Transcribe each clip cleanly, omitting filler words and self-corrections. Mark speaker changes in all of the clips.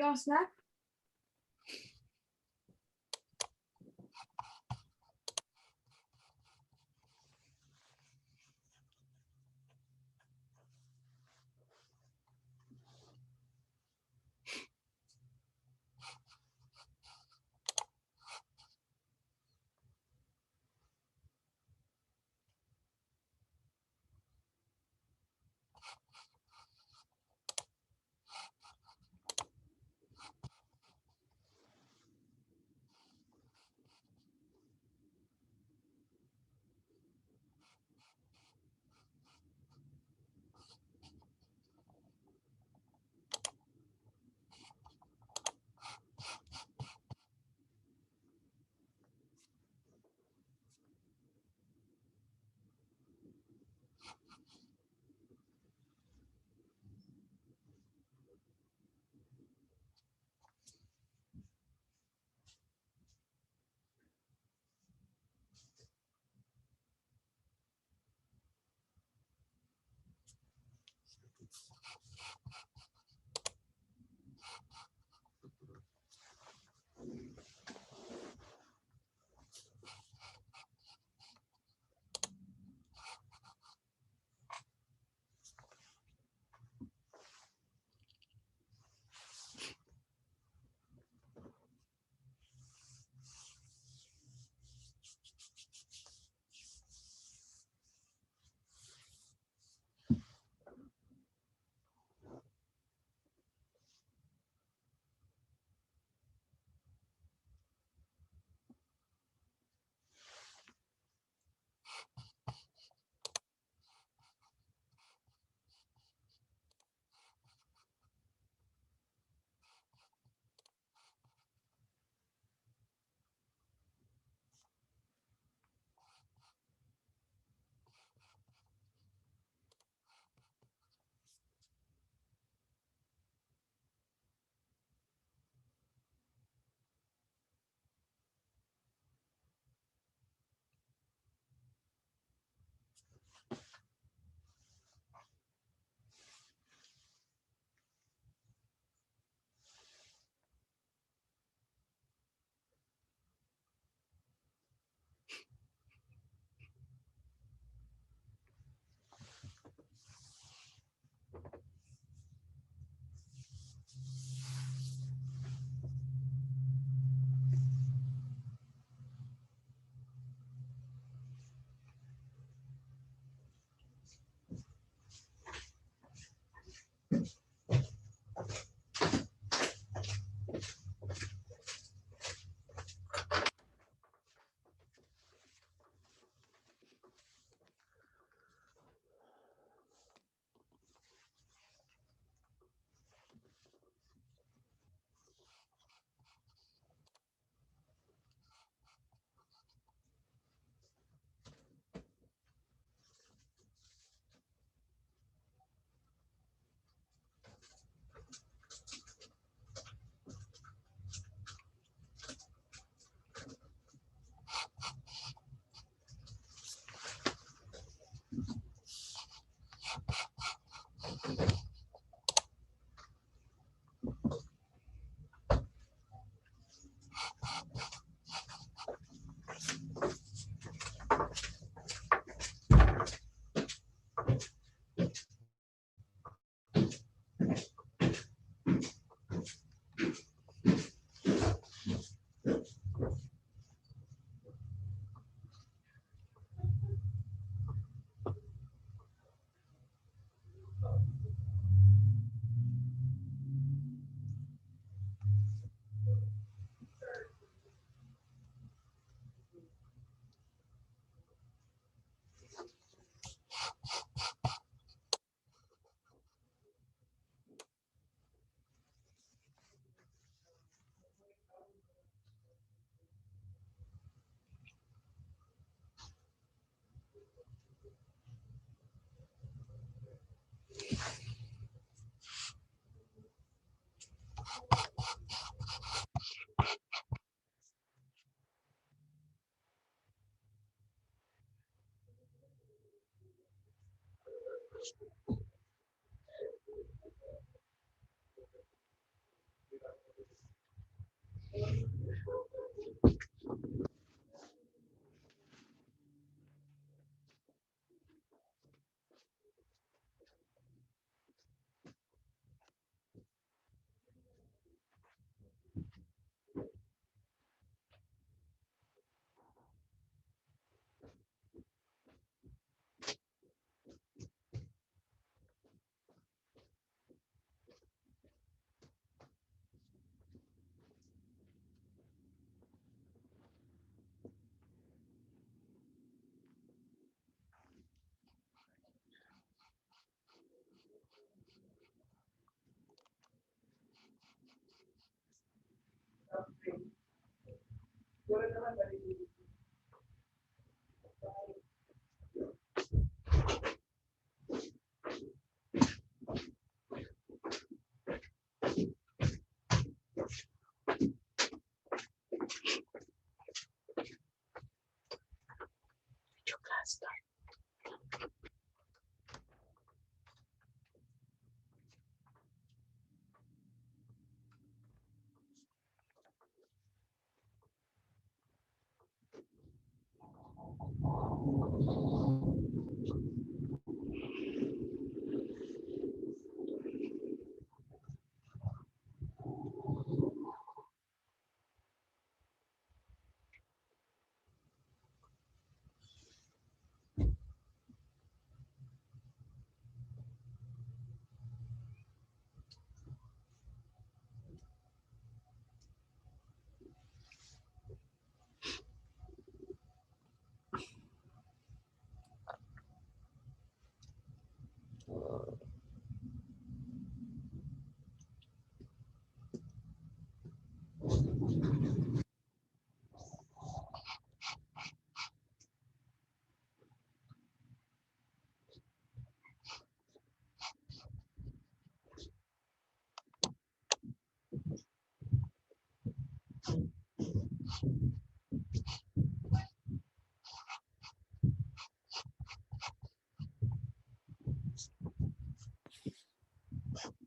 Speaker 1: your snack?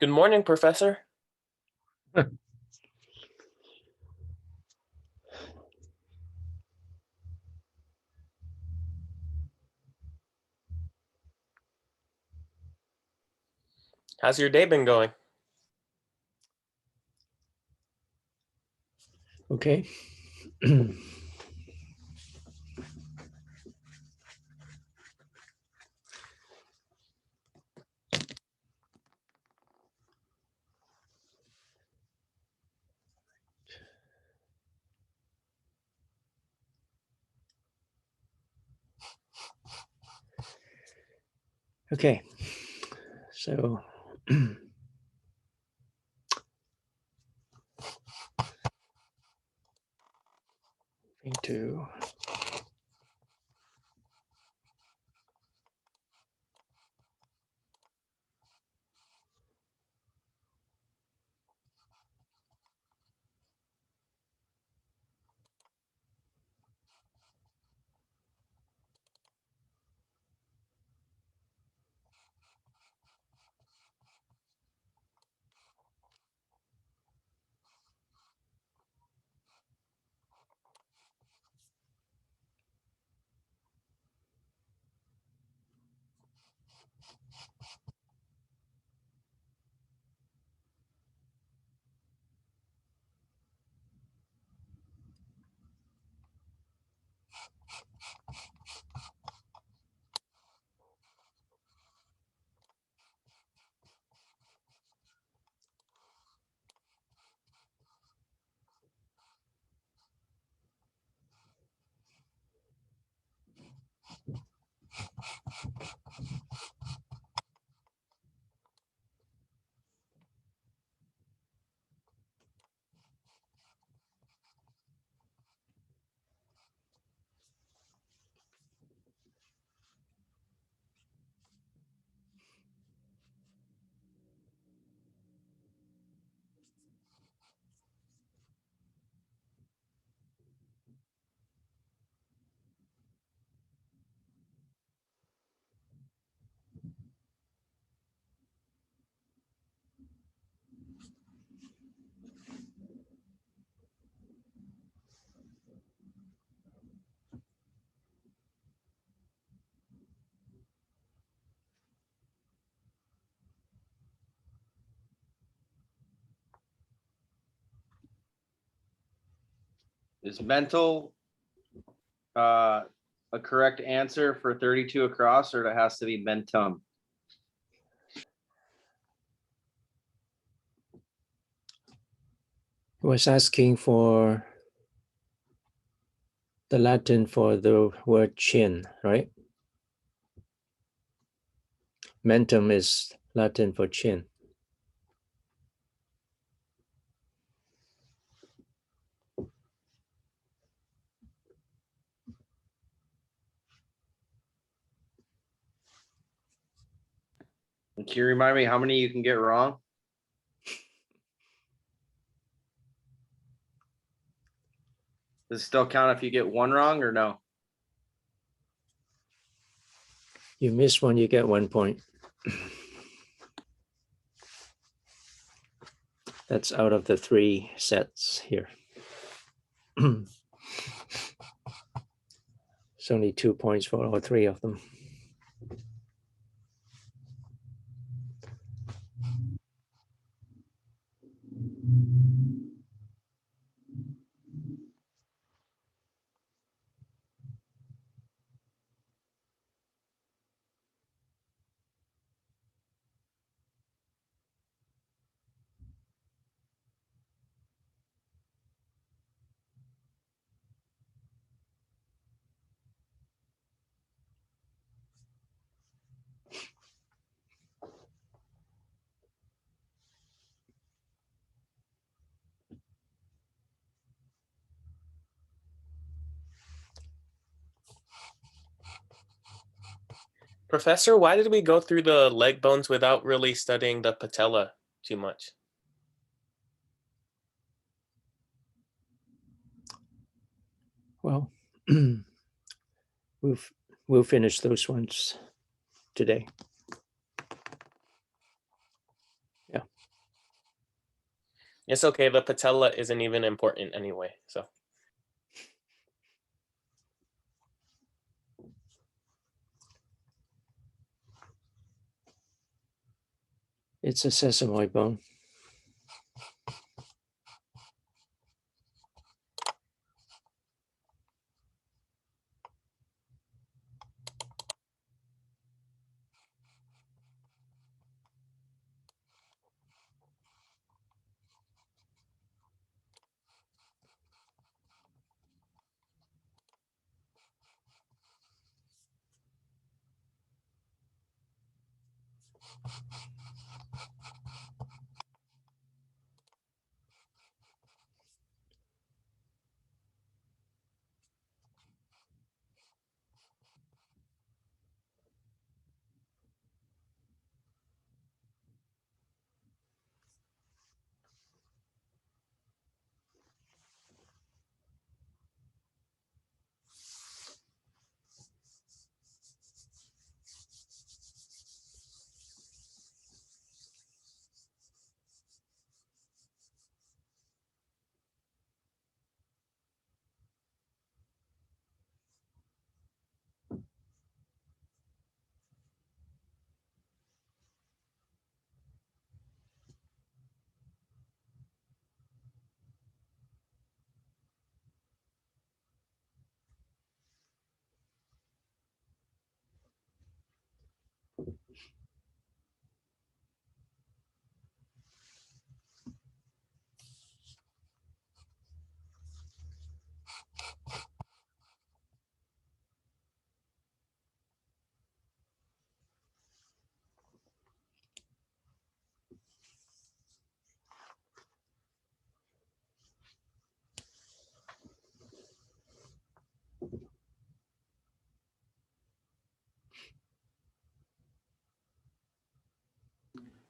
Speaker 1: Good morning, Professor. How's your day been going?
Speaker 2: Okay. Okay, so into
Speaker 3: Is mental a correct answer for 32 across, or it has to be mentum?
Speaker 2: was asking for the Latin for the word chin, right? Mentum is Latin for chin.
Speaker 3: Can you remind me how many you can get wrong? Does it still count if you get one wrong or no?
Speaker 2: You miss one, you get 1 point. That's out of the 3 sets here. It's only 2 points for all 3 of them.
Speaker 1: Professor, why did we go through the leg bones without really studying the patella too much?
Speaker 2: Well, we'll finish those ones today. Yeah.
Speaker 1: It's okay. The patella isn't even important anyway. So
Speaker 2: It's a sesamoid bone.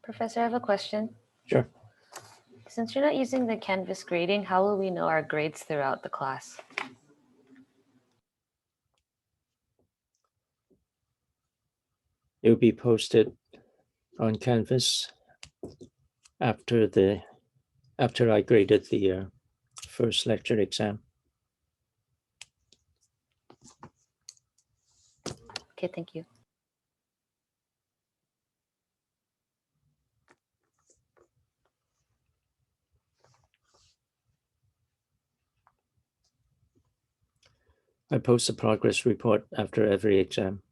Speaker 4: Professor, I have a question.
Speaker 2: Sure.
Speaker 4: Since you're not using the Canvas grading, how will we know our grades throughout the class?
Speaker 2: It'll be posted on Canvas after I graded the first lecture exam.
Speaker 4: Okay, thank you.
Speaker 2: I post a progress report after every exam.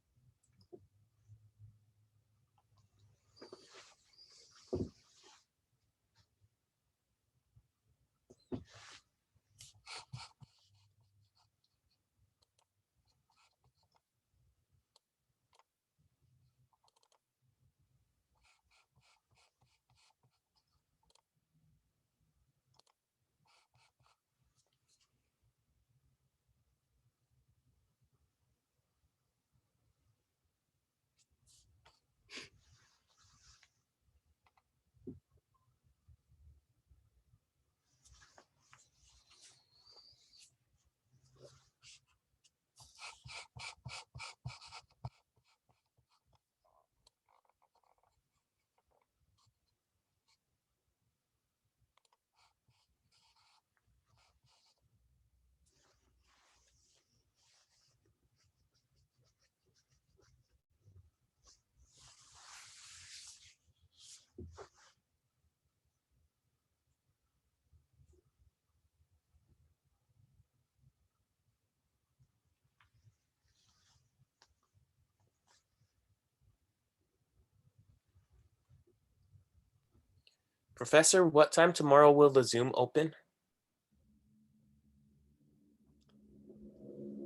Speaker 1: Professor, what time tomorrow will the Zoom open?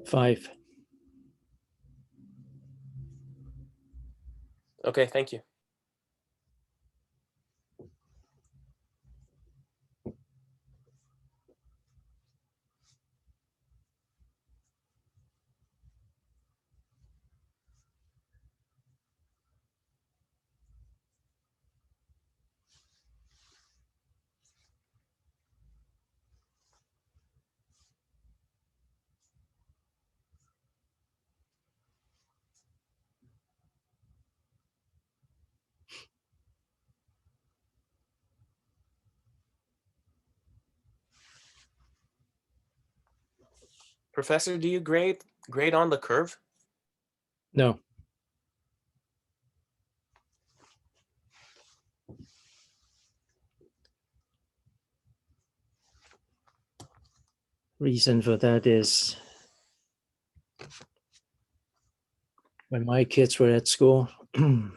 Speaker 2: 5.
Speaker 1: Okay, thank you. Professor, do you grade on the curve?
Speaker 2: No. Reason for that is when my kids were at school, they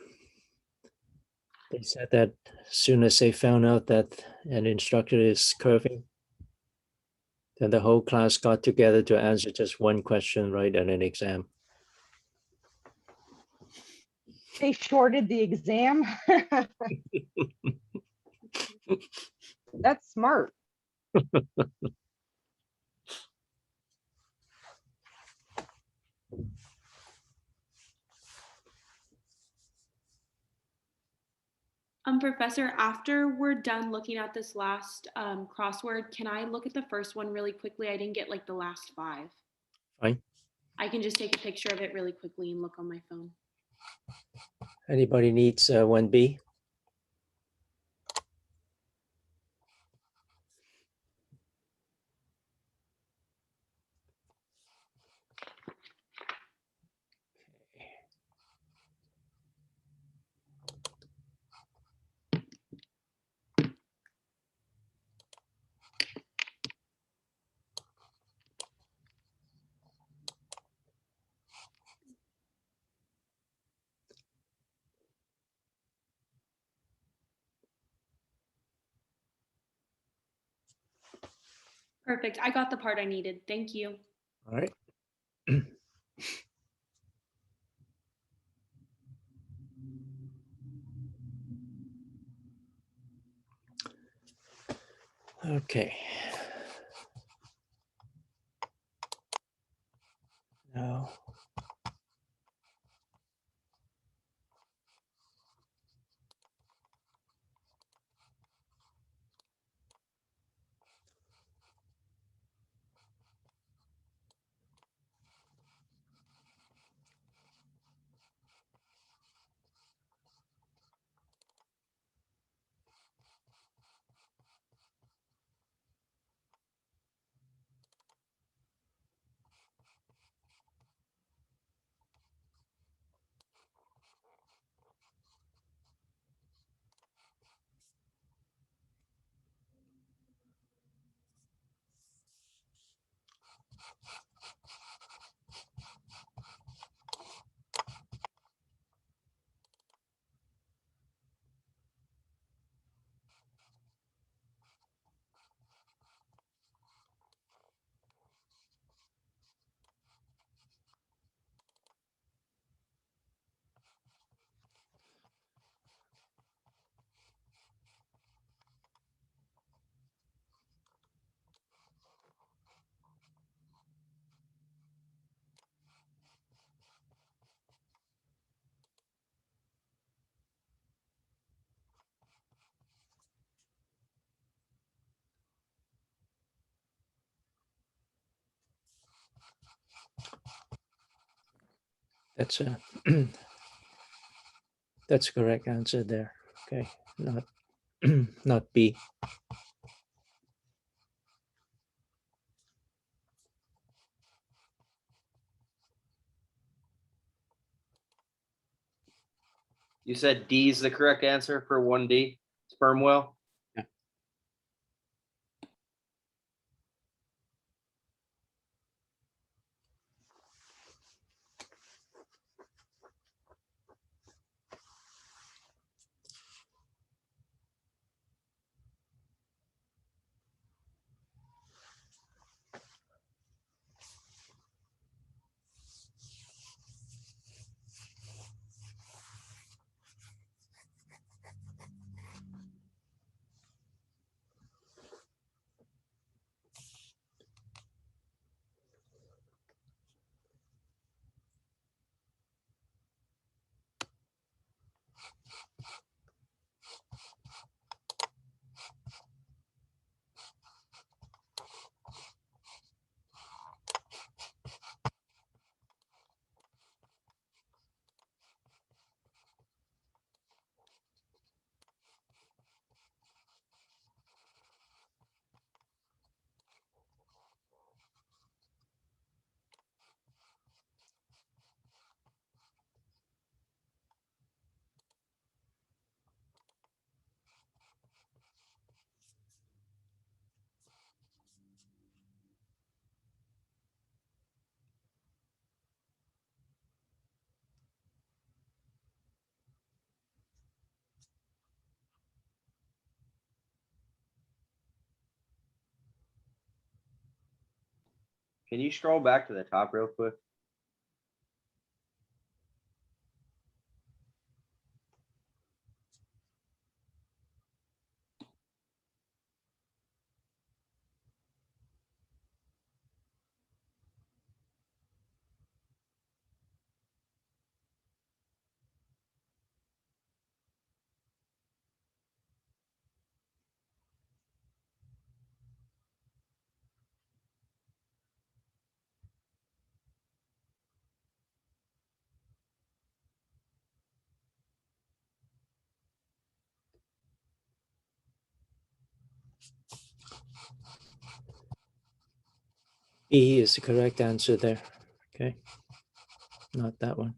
Speaker 2: said that as soon as they found out that an instructor is curving, then the whole class got together to answer just one question right at an exam.
Speaker 5: They shorted the exam. That's smart.
Speaker 6: Professor, after we're done looking at this last crossword, can I look at the first one really quickly? I didn't get like the last 5.
Speaker 2: Fine.
Speaker 6: I can just take a picture of it really quickly and look on my phone.
Speaker 2: Anybody needs 1B?
Speaker 6: Perfect. I got the part I needed. Thank you.
Speaker 2: All right. Okay. Now, that's a that's a correct answer there. Okay, not not B.
Speaker 3: You said D is the correct answer for 1D, sperm whale?
Speaker 2: Yeah.
Speaker 3: Can you scroll back to the top real quick?
Speaker 2: E is the correct answer there. Okay. Not that one.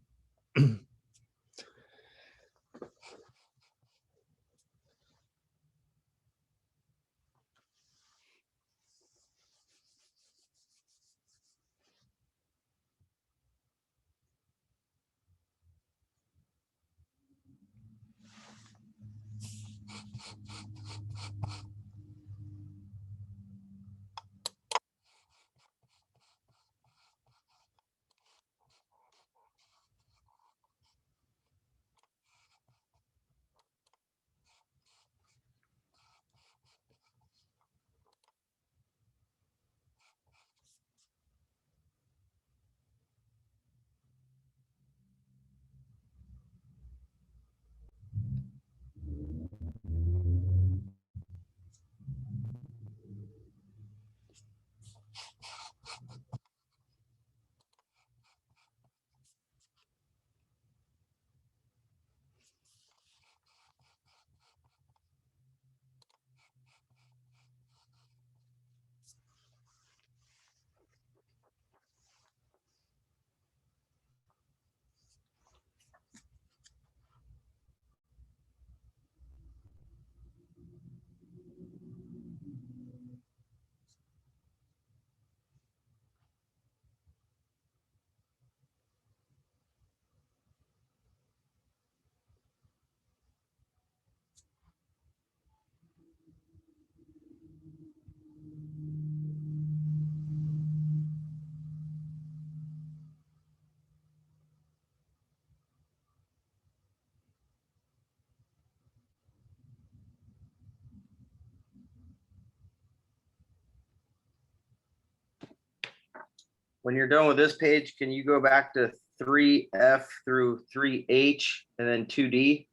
Speaker 3: When you're done with this page, can you go back to 3F through 3H and then 2D?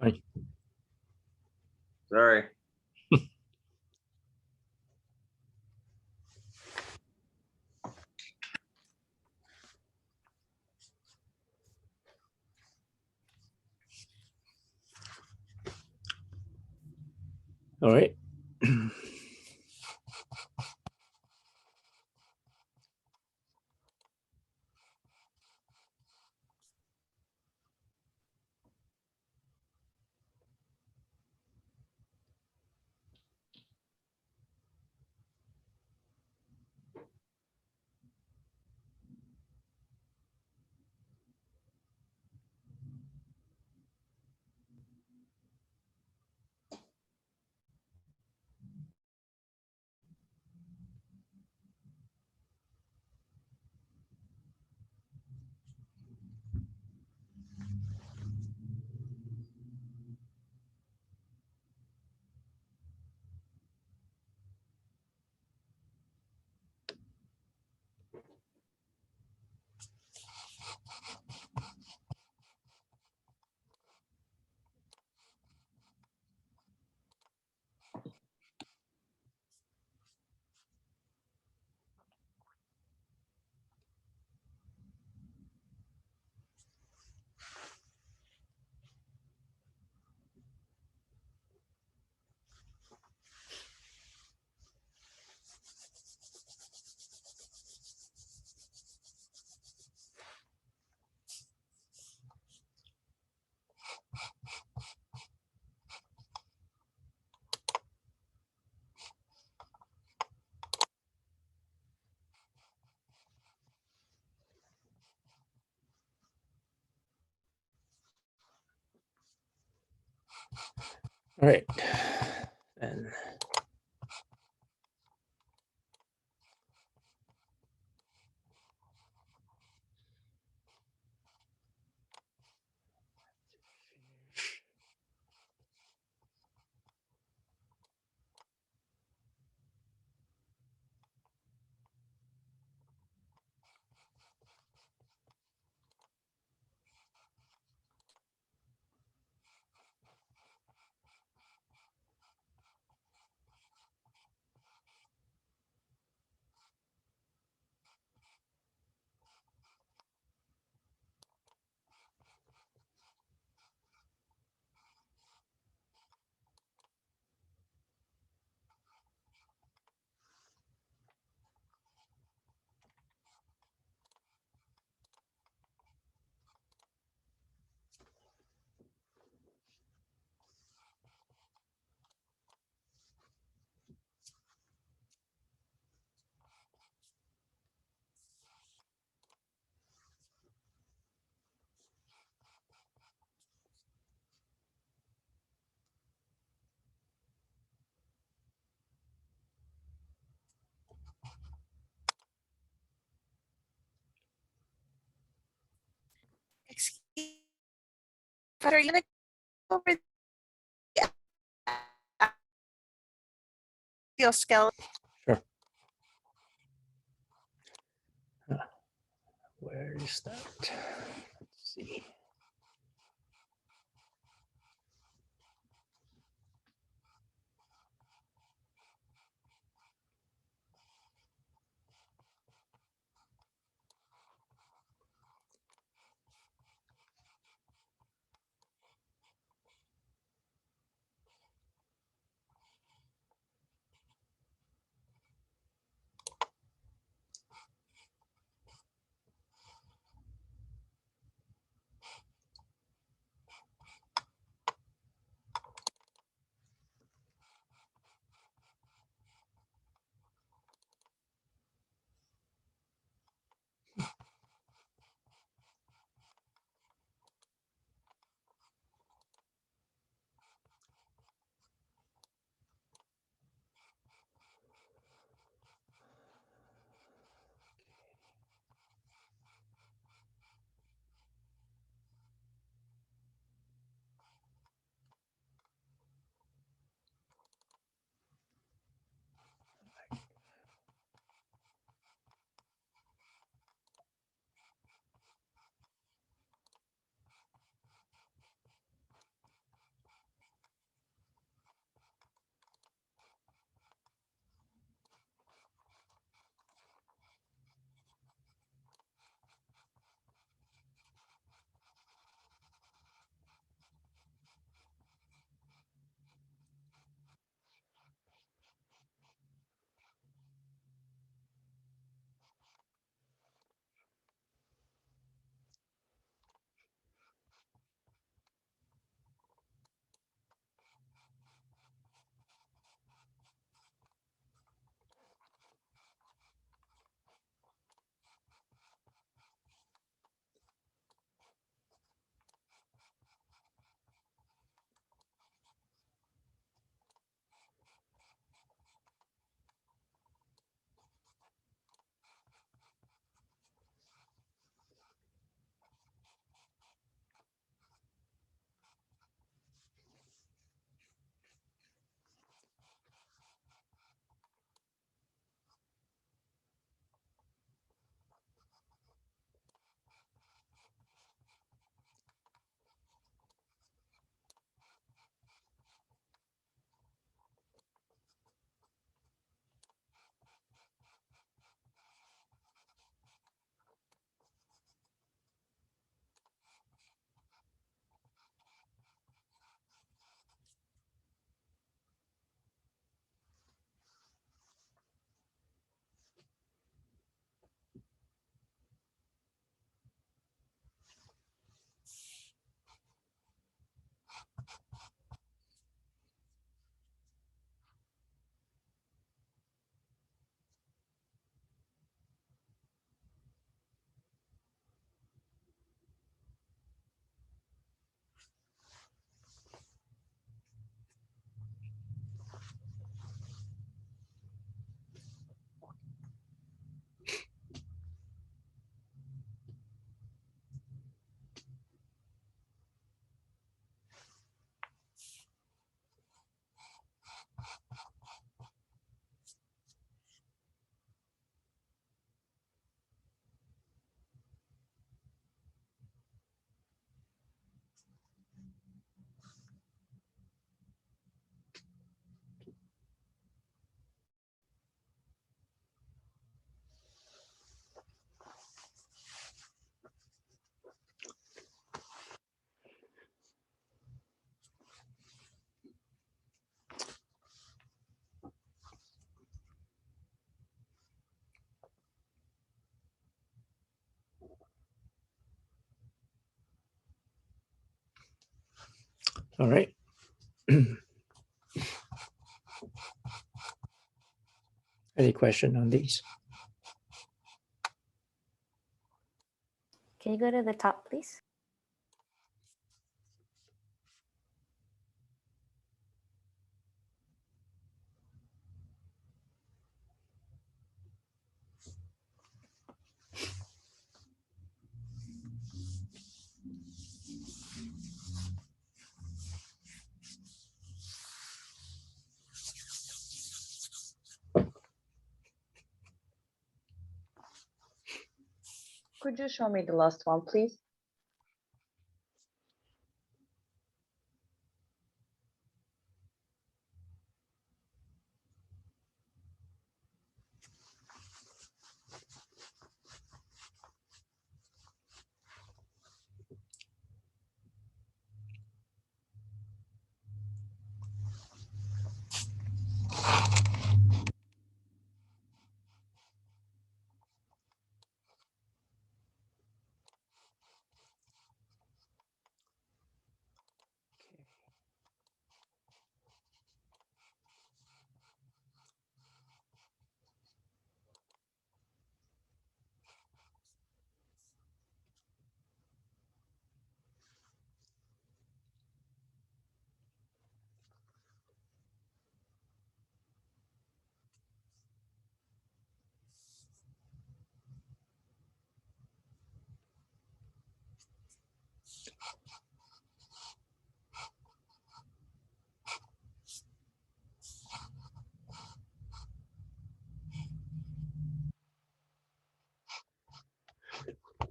Speaker 2: Fine.
Speaker 3: Sorry.
Speaker 2: All right. All right. And
Speaker 7: Are you gonna go over the skeleton?
Speaker 2: Sure. Where is that? Let's see. All right. Any question on these?
Speaker 4: Can you go to the top, please?
Speaker 8: could you show me the last one, please?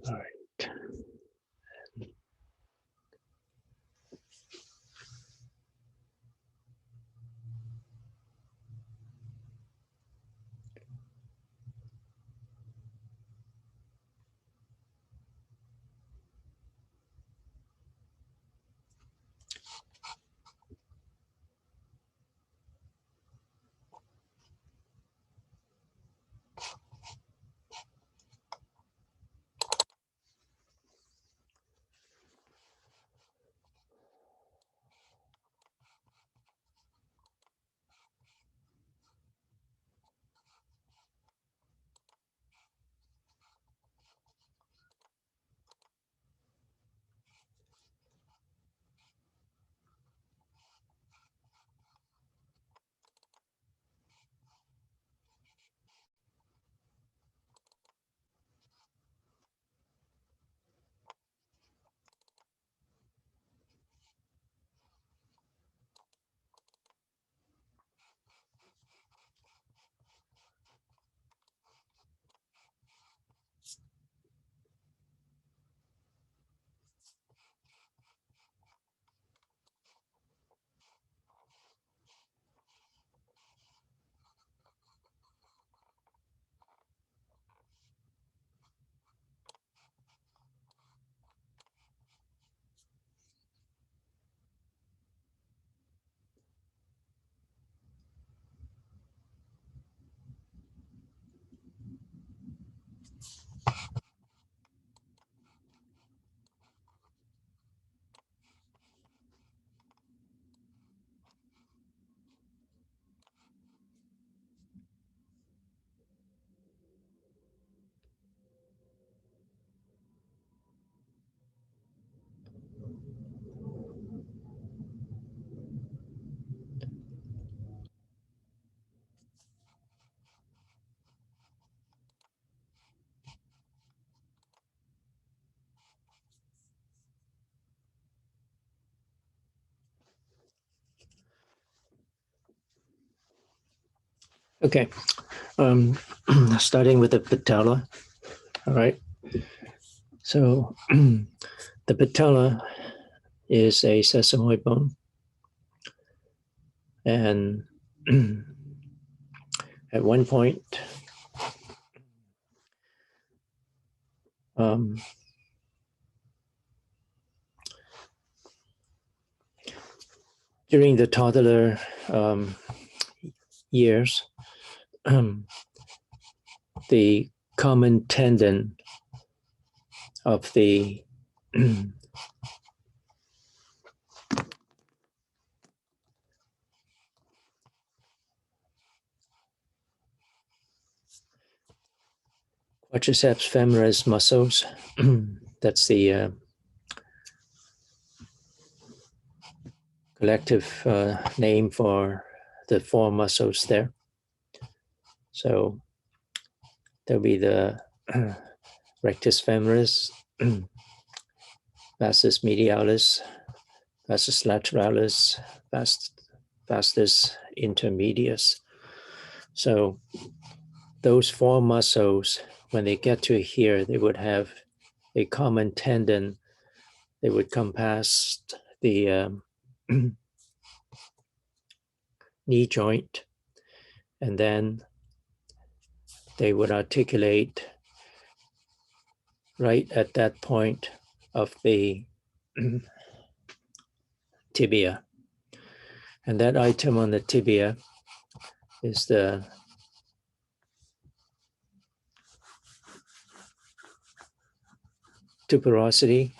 Speaker 2: All right. Okay. Starting with the patella. All right. So the patella is a sesamoid bone. And at one point, during the toddler years, the common tendon of the quadriceps femoris muscles, that's the collective name for the four muscles there. So there'll be the rectus femoris, vastus medialis, vastus lateralis, vastus intermedius. So those four muscles, when they get to here, they would have a common tendon. They would come past the knee joint, and then they would articulate right at that point of the tibia. And that item on the tibia is the tuberosity.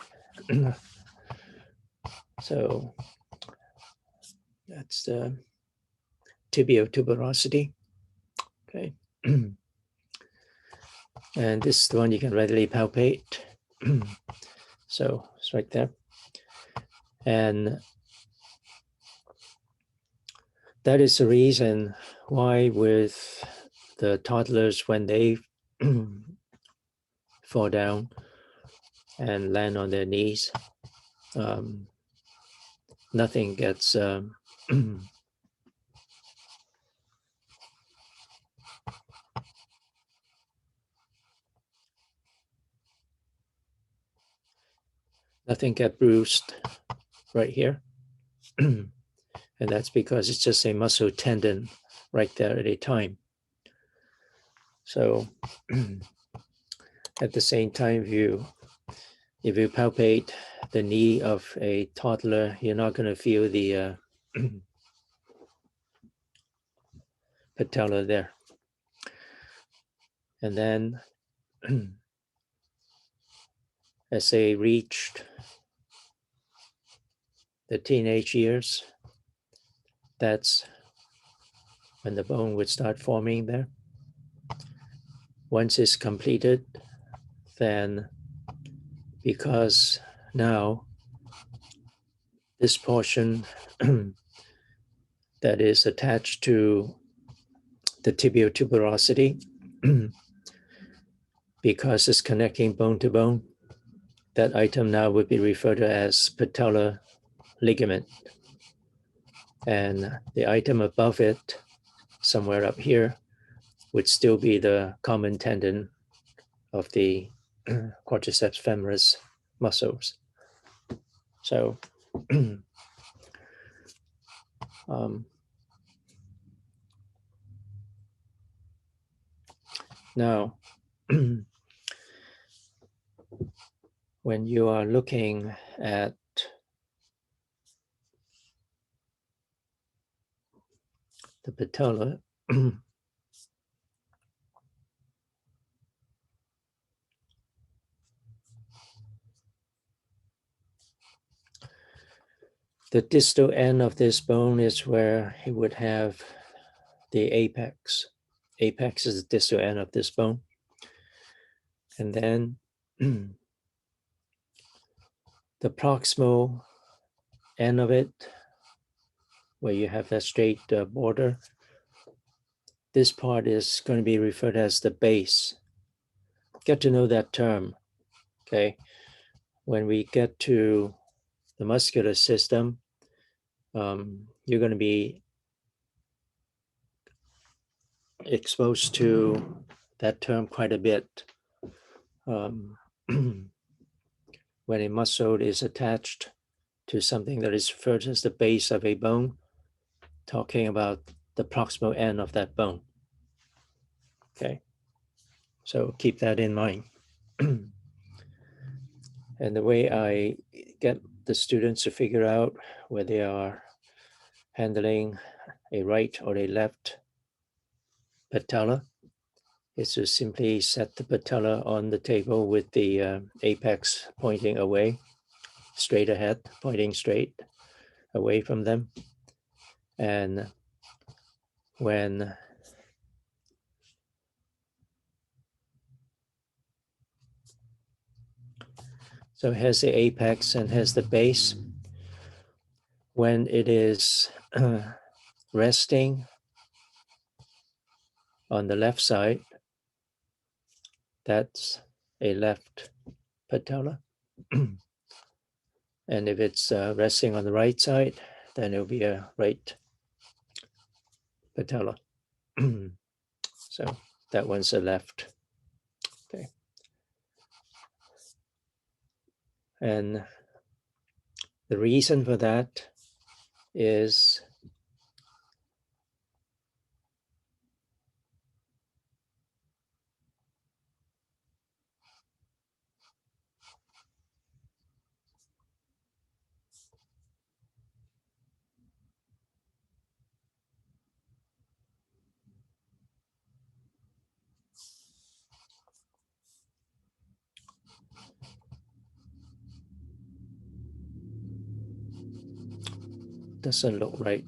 Speaker 2: So that's the tibiotuberosity. Okay. And this is the one you can readily palpate. So it's right there. And that is the reason why with the toddlers, when they fall down and land on their knees, nothing gets nothing get bruised right here. And that's because it's just a muscle tendon right there at a time. So at the same time, if you palpate the knee of a toddler, you're not going to feel the patella there. And then as they reached the teenage years, that's when the bone would start forming there. Once it's completed, then because now this portion that is attached to the tibiotuberosity, because it's connecting bone to bone, that item now would be referred to as patellar ligament. And the item above it, somewhere up here, would still be the common tendon of the quadriceps femoris muscles. So now, when you are looking at the patella, the distal end of this bone is where it would have the apex. Apex is the distal end of this bone. And then the proximal end of it, where you have that straight border, this part is going to be referred as the base. Get to know that term, okay? When we get to the muscular system, you're going to be exposed to that term quite a bit. When a muscle is attached to something that is referred to as the base of a bone, talking about the proximal end of that bone. Okay, so keep that in mind. And the way I get the students to figure out where they are handling a right or a left patella is to simply set the patella on the table with the apex pointing away, straight ahead, pointing straight away from them. And when so here's the apex and here's the base. When it is resting on the left side, that's a left patella. And if it's resting on the right side, then it'll be a right patella. So that one's a left. Okay. And the reason for that is doesn't look right.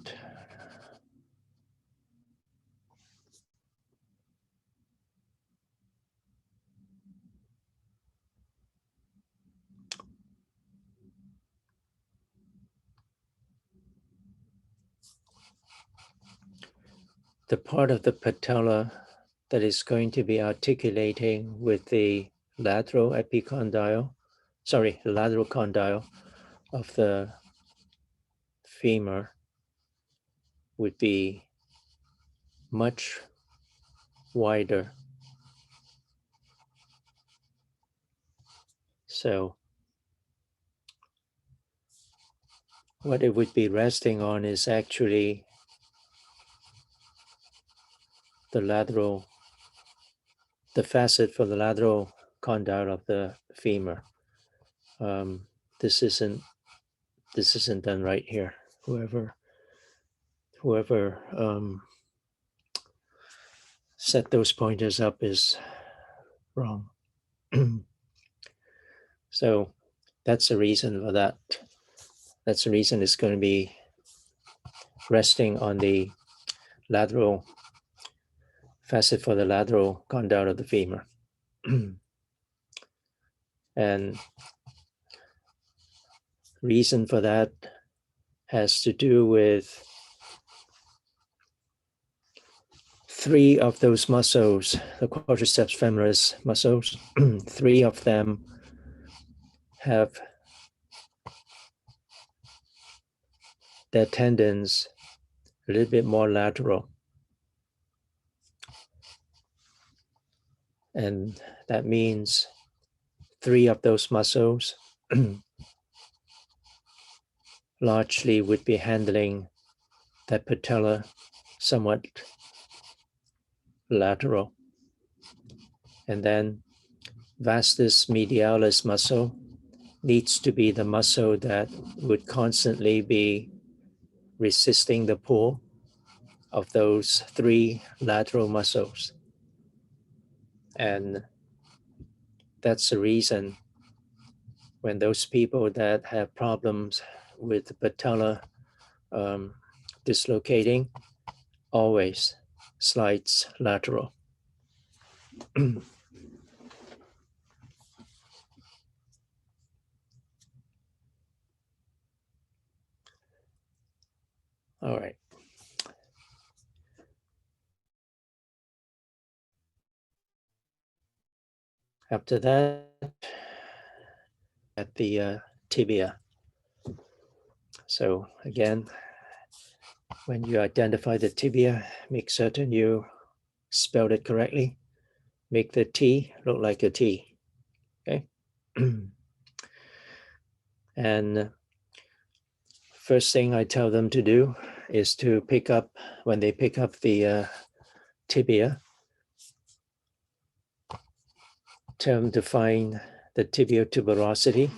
Speaker 2: The part of the patella that is going to be articulating with the lateral epicondyle, sorry, the lateral condyle of the femur would be much wider. So what it would be resting on is actually the facet for the lateral condyle of the femur. This isn't done right here. Whoever set those pointers up is wrong. So that's the reason for that. That's the reason it's going to be resting on the lateral facet for the lateral condyle of the femur. And reason for that has to do with 3 of those muscles, the quadriceps femoris muscles, 3 of them have their tendons a little bit more lateral. And that means 3 of those muscles largely would be handling that patella somewhat lateral. And then vastus medialis muscle needs to be the muscle that would constantly be resisting the pull of those 3 lateral muscles. And that's the reason when those people that have problems with the patella dislocating always slides lateral. All right. After that, at the tibia. So again, when you identify the tibia, make certain you spelled it correctly. Make the T look like a T, okay? And first thing I tell them to do is to pick up, when they pick up the tibia, tell them to find the tibial tuberosity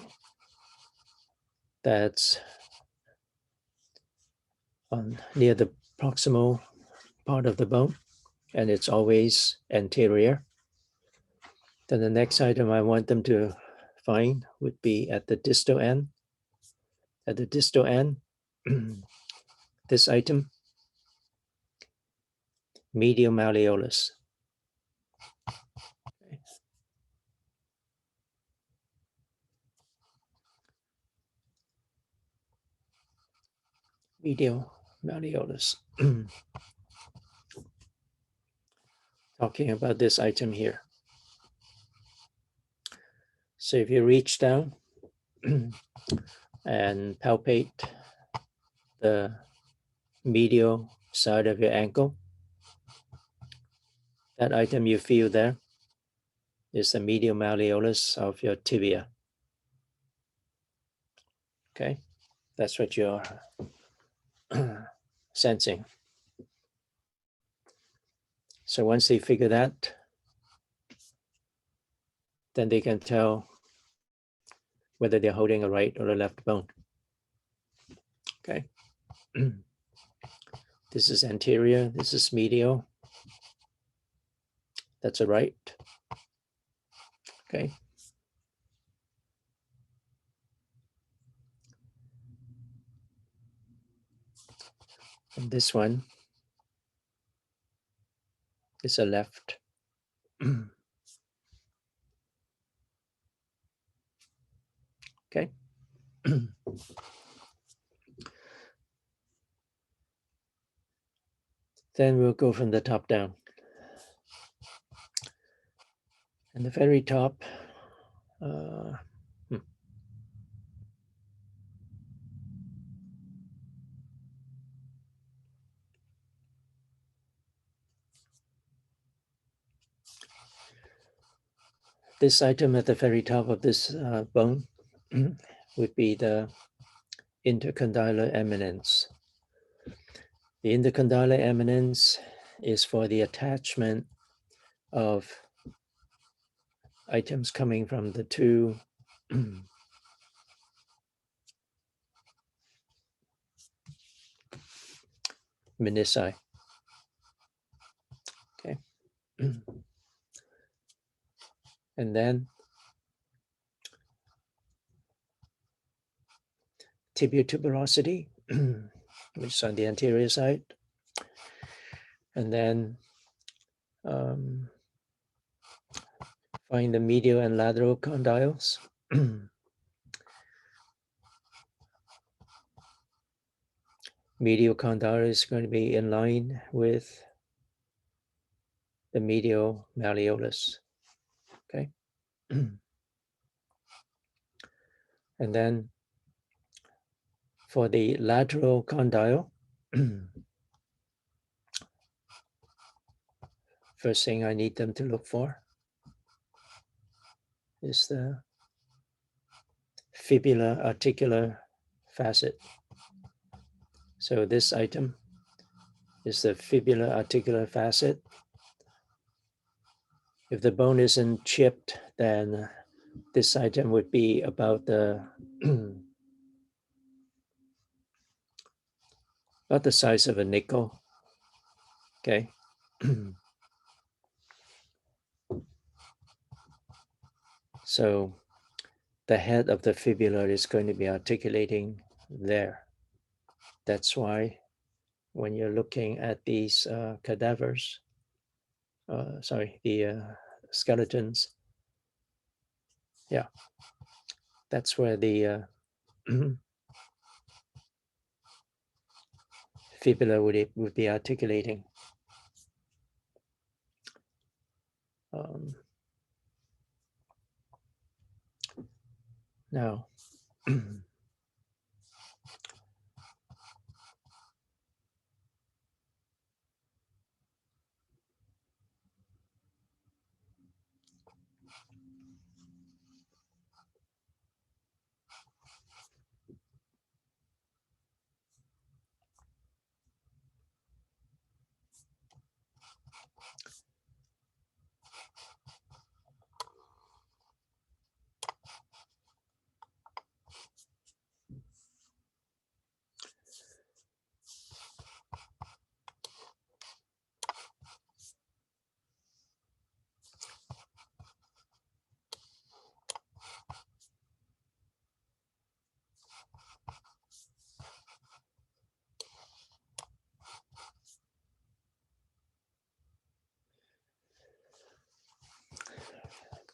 Speaker 2: that's near the proximal part of the bone, and it's always anterior. Then the next item I want them to find would be at the distal end. At the distal end, this item, medial malleolus. Medial malleolus. Talking about this item here. So if you reach down and palpate the medial side of your ankle, that item you feel there is the medial malleolus of your tibia. Okay, that's what you're sensing. So once they figure that, then they can tell whether they're holding a right or a left bone. Okay. This is anterior, this is medial. That's a right. Okay. And this one is a left. Okay. Then we'll go from the top down. And the very top, this item at the very top of this bone would be the intercondylar eminence. The intercondylar eminence is for the attachment of items coming from the two menisci. Okay. And then tibial tuberosity, which is on the anterior side. And then find the medial and lateral condyles. Medial condyle is going to be in line with the medial malleolus. Okay. And then for the lateral condyle, first thing I need them to look for is the fibular articular facet. So this item is the fibular articular facet. If the bone isn't chipped, then this item would be about the about the size of a nickel. Okay. So the head of the fibula is going to be articulating there. That's why when you're looking at these cadavers, the skeletons, yeah, that's where the fibula would be articulating. Now,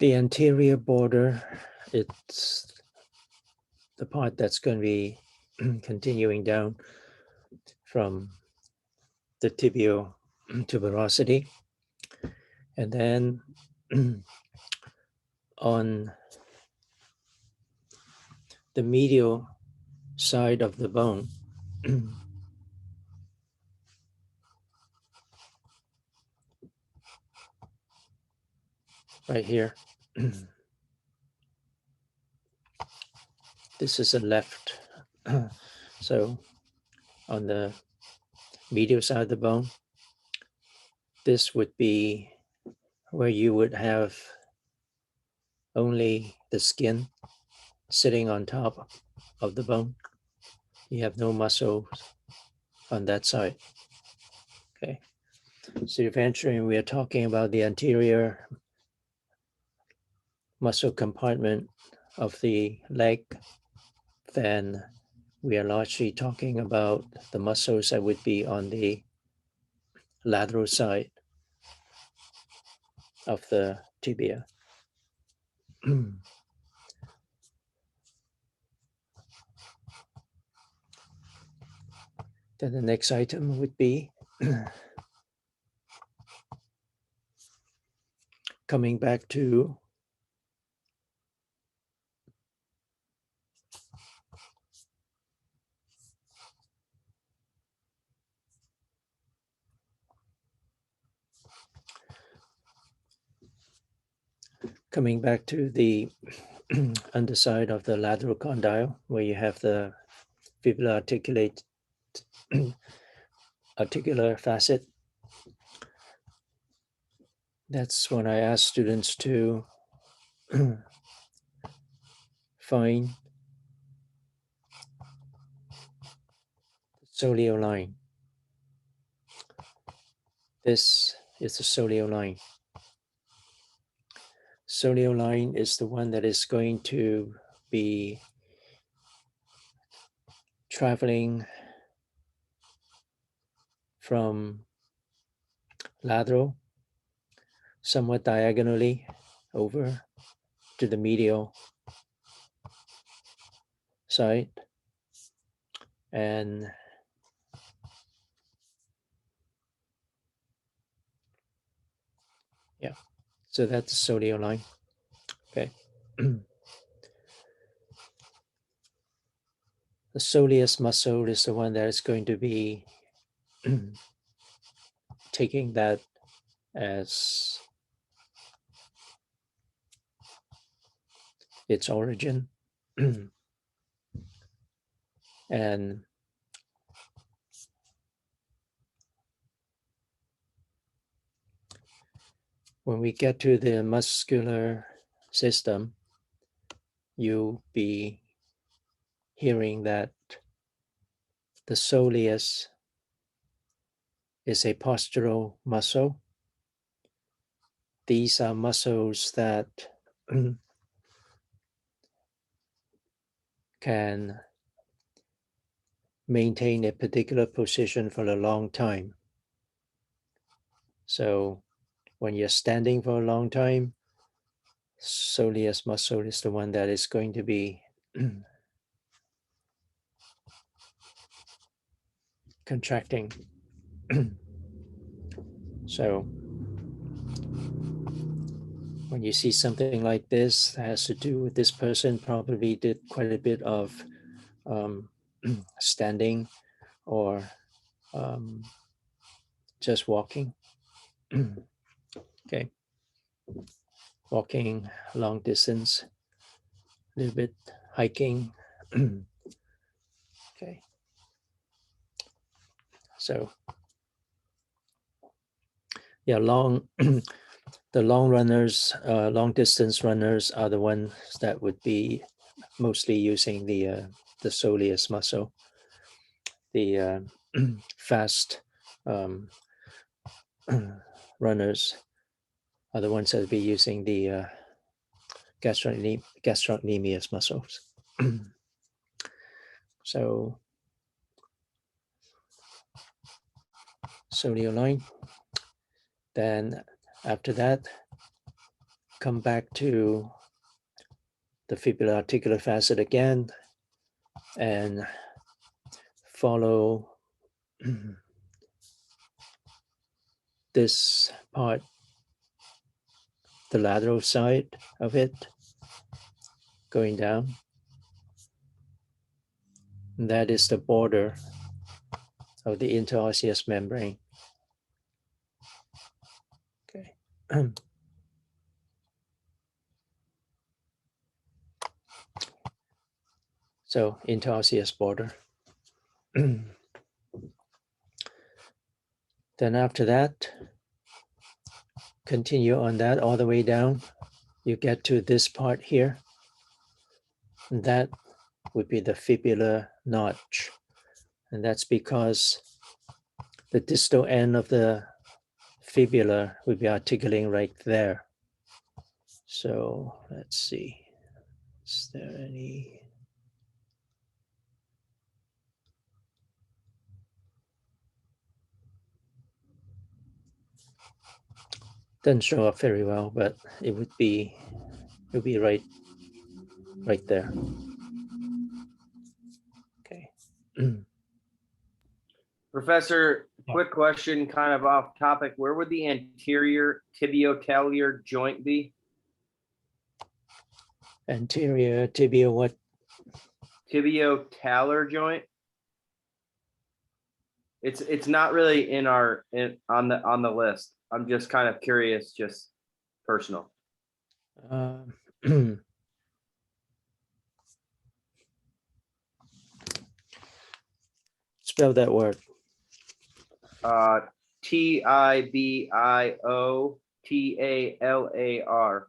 Speaker 2: the anterior border, it's the part that's going to be continuing down from the tibial tuberosity. And then on the medial side of the bone, right here, this is a left So on the medial side of the bone, this would be where you would have only the skin sitting on top of the bone. You have no muscles on that side. Okay. So eventually we are talking about the anterior muscle compartment of the leg, then we are largely talking about the muscles that would be on the lateral side of the tibia. Then the next item would be coming back to the underside of the lateral condyle, where you have the fibular articular facet. That's when I ask students to find the soleal line. This is the soleal line. Soleal line is the one that is going to be traveling from lateral, somewhat diagonally over to the medial side. And yeah, so that's the soleal line. Okay. The soleus muscle is the one that is going to be taking that as its origin. And when we get to the muscular system, you'll be hearing that the soleus is a postural muscle. These are muscles that can maintain a particular position for a long time. So when you're standing for a long time, soleus muscle is the one that is going to be contracting. So when you see something like this, that has to do with this person probably did quite a bit of standing or just walking. Okay. Walking long distance, a little bit hiking. Okay. So yeah, the long runners, long distance runners are the ones that would be mostly using the soleus muscle. The fast runners are the ones that would be using the gastrocnemius muscles. So soleal line. Then after that, come back to the fibular articular facet again and follow this part, the lateral side of it, going down. And that is the border of the interosseous membrane. Okay. So interosseous border. Then after that, continue on that all the way down. You get to this part here. And that would be the fibular notch. And that's because the distal end of the fibula would be articulating right there. So let's see. Is there any? Doesn't show up very well, but it would be right there. Okay.
Speaker 3: Professor,
Speaker 2: Yeah.
Speaker 3: quick question, kind of off topic. Where would the anterior tibiotalar joint be?
Speaker 2: Anterior tibia what?
Speaker 3: Tibiotalar joint. It's not really on the list. I'm just kind of curious, just personal.
Speaker 2: Spell that word.
Speaker 3: Tibiotalar.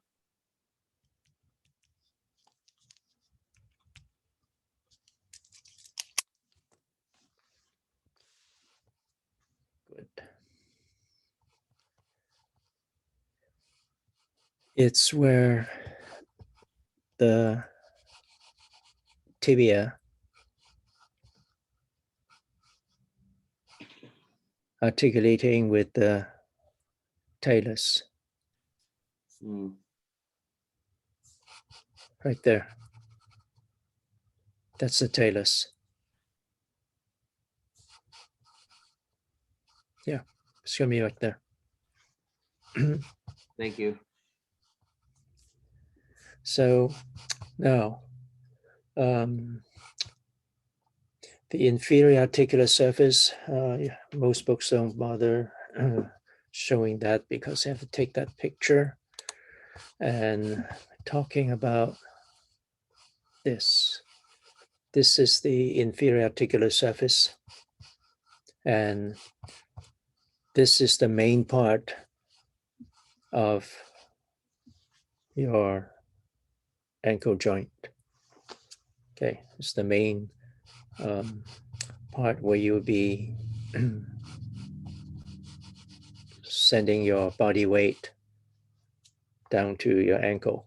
Speaker 2: Good. It's where the tibia articulating with the talus, right there. That's the talus. Yeah, it's gonna be right there.
Speaker 3: Thank you.
Speaker 2: So now, the inferior articular surface, most books don't bother showing that because they have to take that picture. And talking about this. This is the inferior articular surface. And this is the main part of your ankle joint. Okay, it's the main part where you'll be sending your body weight down to your ankle.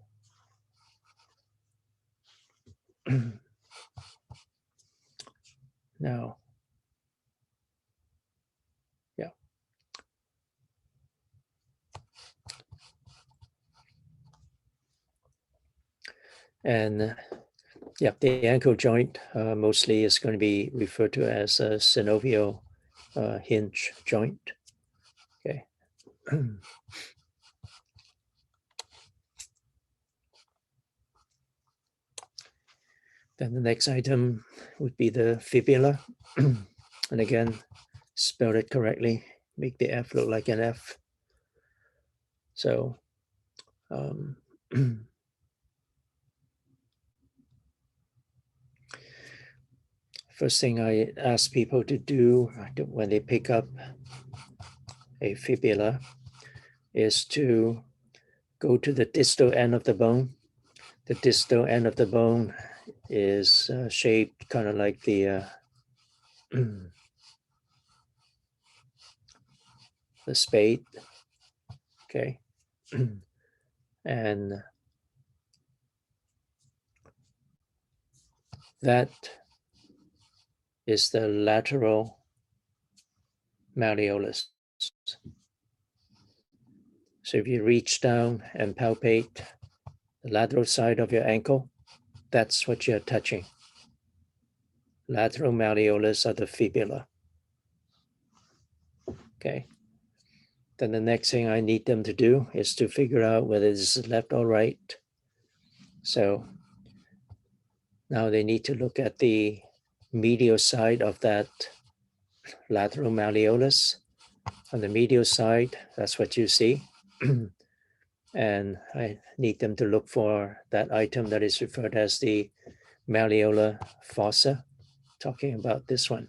Speaker 2: Now, yeah. And yeah, the ankle joint mostly is going to be referred to as a synovial hinge joint. Okay. Then the next item would be the fibula. And again, spell it correctly, make the F look like an F. So first thing I ask people to do when they pick up a fibula is to go to the distal end of the bone. The distal end of the bone is shaped kind of like the the spade. Okay. And that is the lateral malleolus. So if you reach down and palpate the lateral side of your ankle, that's what you're touching. Lateral malleolus of the fibula. Okay. Then the next thing I need them to do is to figure out whether this is left or right. So now they need to look at the medial side of that lateral malleolus. On the medial side, that's what you see. And I need them to look for that item that is referred as the malleolar fossa, talking about this one.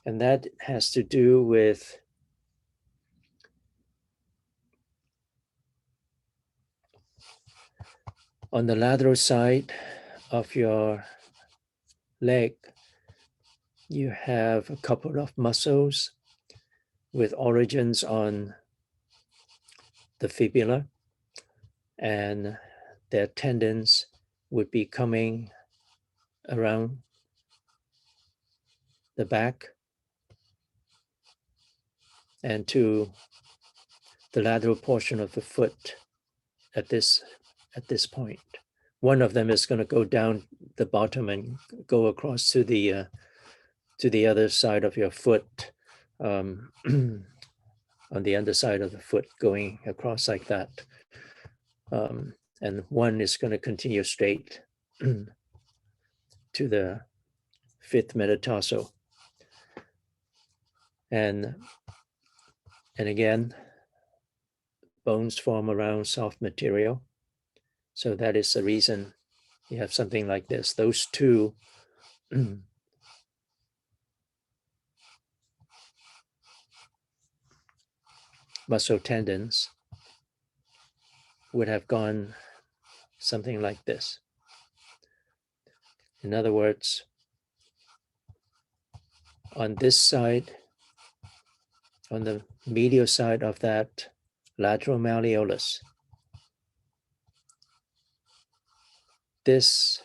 Speaker 2: And that has to do with on the lateral side of your leg, you have a couple of muscles with origins on the fibula, and their tendons would be coming around the back and to the lateral portion of the foot at this point. One of them is going to go down the bottom and go across to the other side of your foot, on the underside of the foot, going across like that. And one is going to continue straight to the fifth metatarsal. And again, bones form around soft material. So that is the reason you have something like this. Those two muscle tendons would have gone something like this. In other words, on this side, on the medial side of that lateral malleolus, this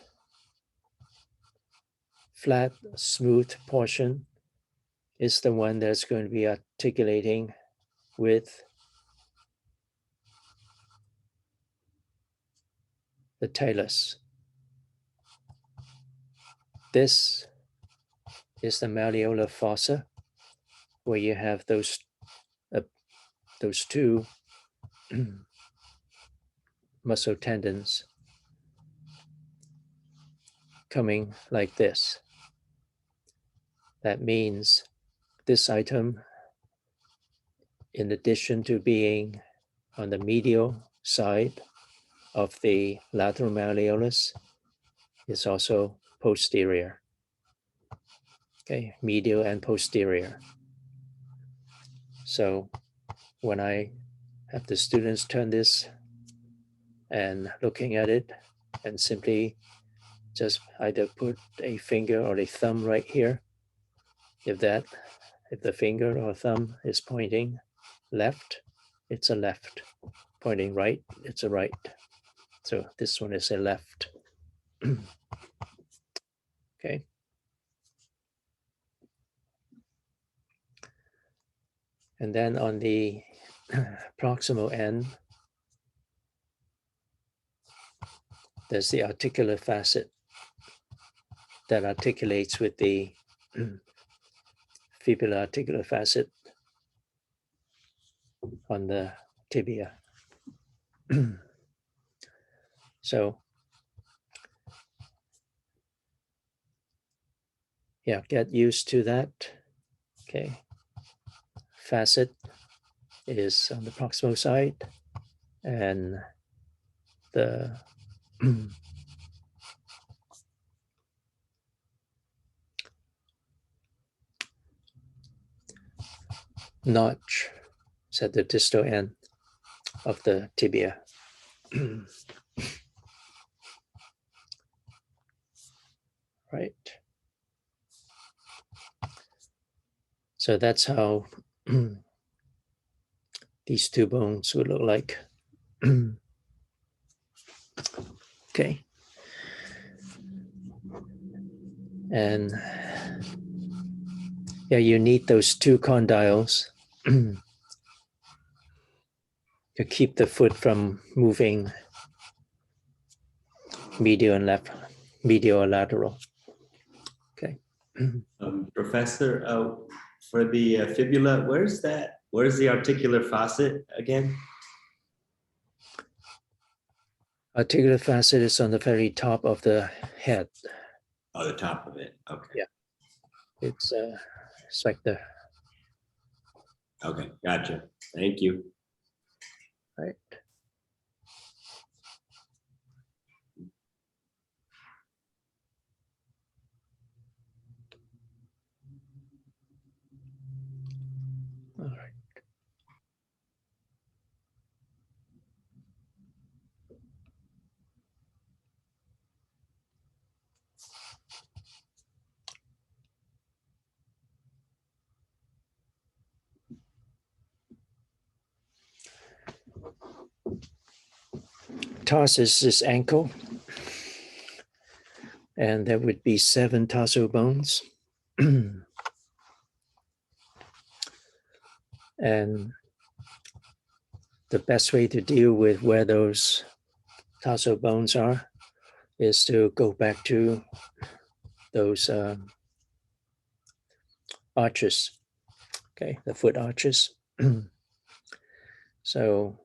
Speaker 2: flat, smooth portion is the one that's going to be articulating with the talus. This is the malleolar fossa, where you have those two muscle tendons coming like this. That means this item, in addition to being on the medial side of the lateral malleolus, is also posterior. Okay, medial and posterior. So when I have the students turn this and looking at it and simply just either put a finger or a thumb right here, if the finger or thumb is pointing left, it's a left. Pointing right, it's a right. So this one is a left. Okay. And then on the proximal end, there's the articular facet that articulates with the fibular articular facet on the tibia. So, yeah, get used to that. Okay. Facet is on the proximal side, and the notch is at the distal end of the tibia. Right. So that's how these two bones would look like. Okay. And yeah, you need those two condyles to keep the foot from moving medial and left, medial or lateral. Okay.
Speaker 9: Professor, for the fibula, where's the articular facet again?
Speaker 2: Articular facet is on the very top of the head.
Speaker 9: Oh, the top of it. Okay.
Speaker 2: Yeah. It's like the.
Speaker 9: Okay, gotcha. Thank you.
Speaker 2: Right. tarsus is ankle. And there would be 7 tarsal bones. And the best way to deal with where those tarsal bones are is to go back to those arches, okay, the foot arches. So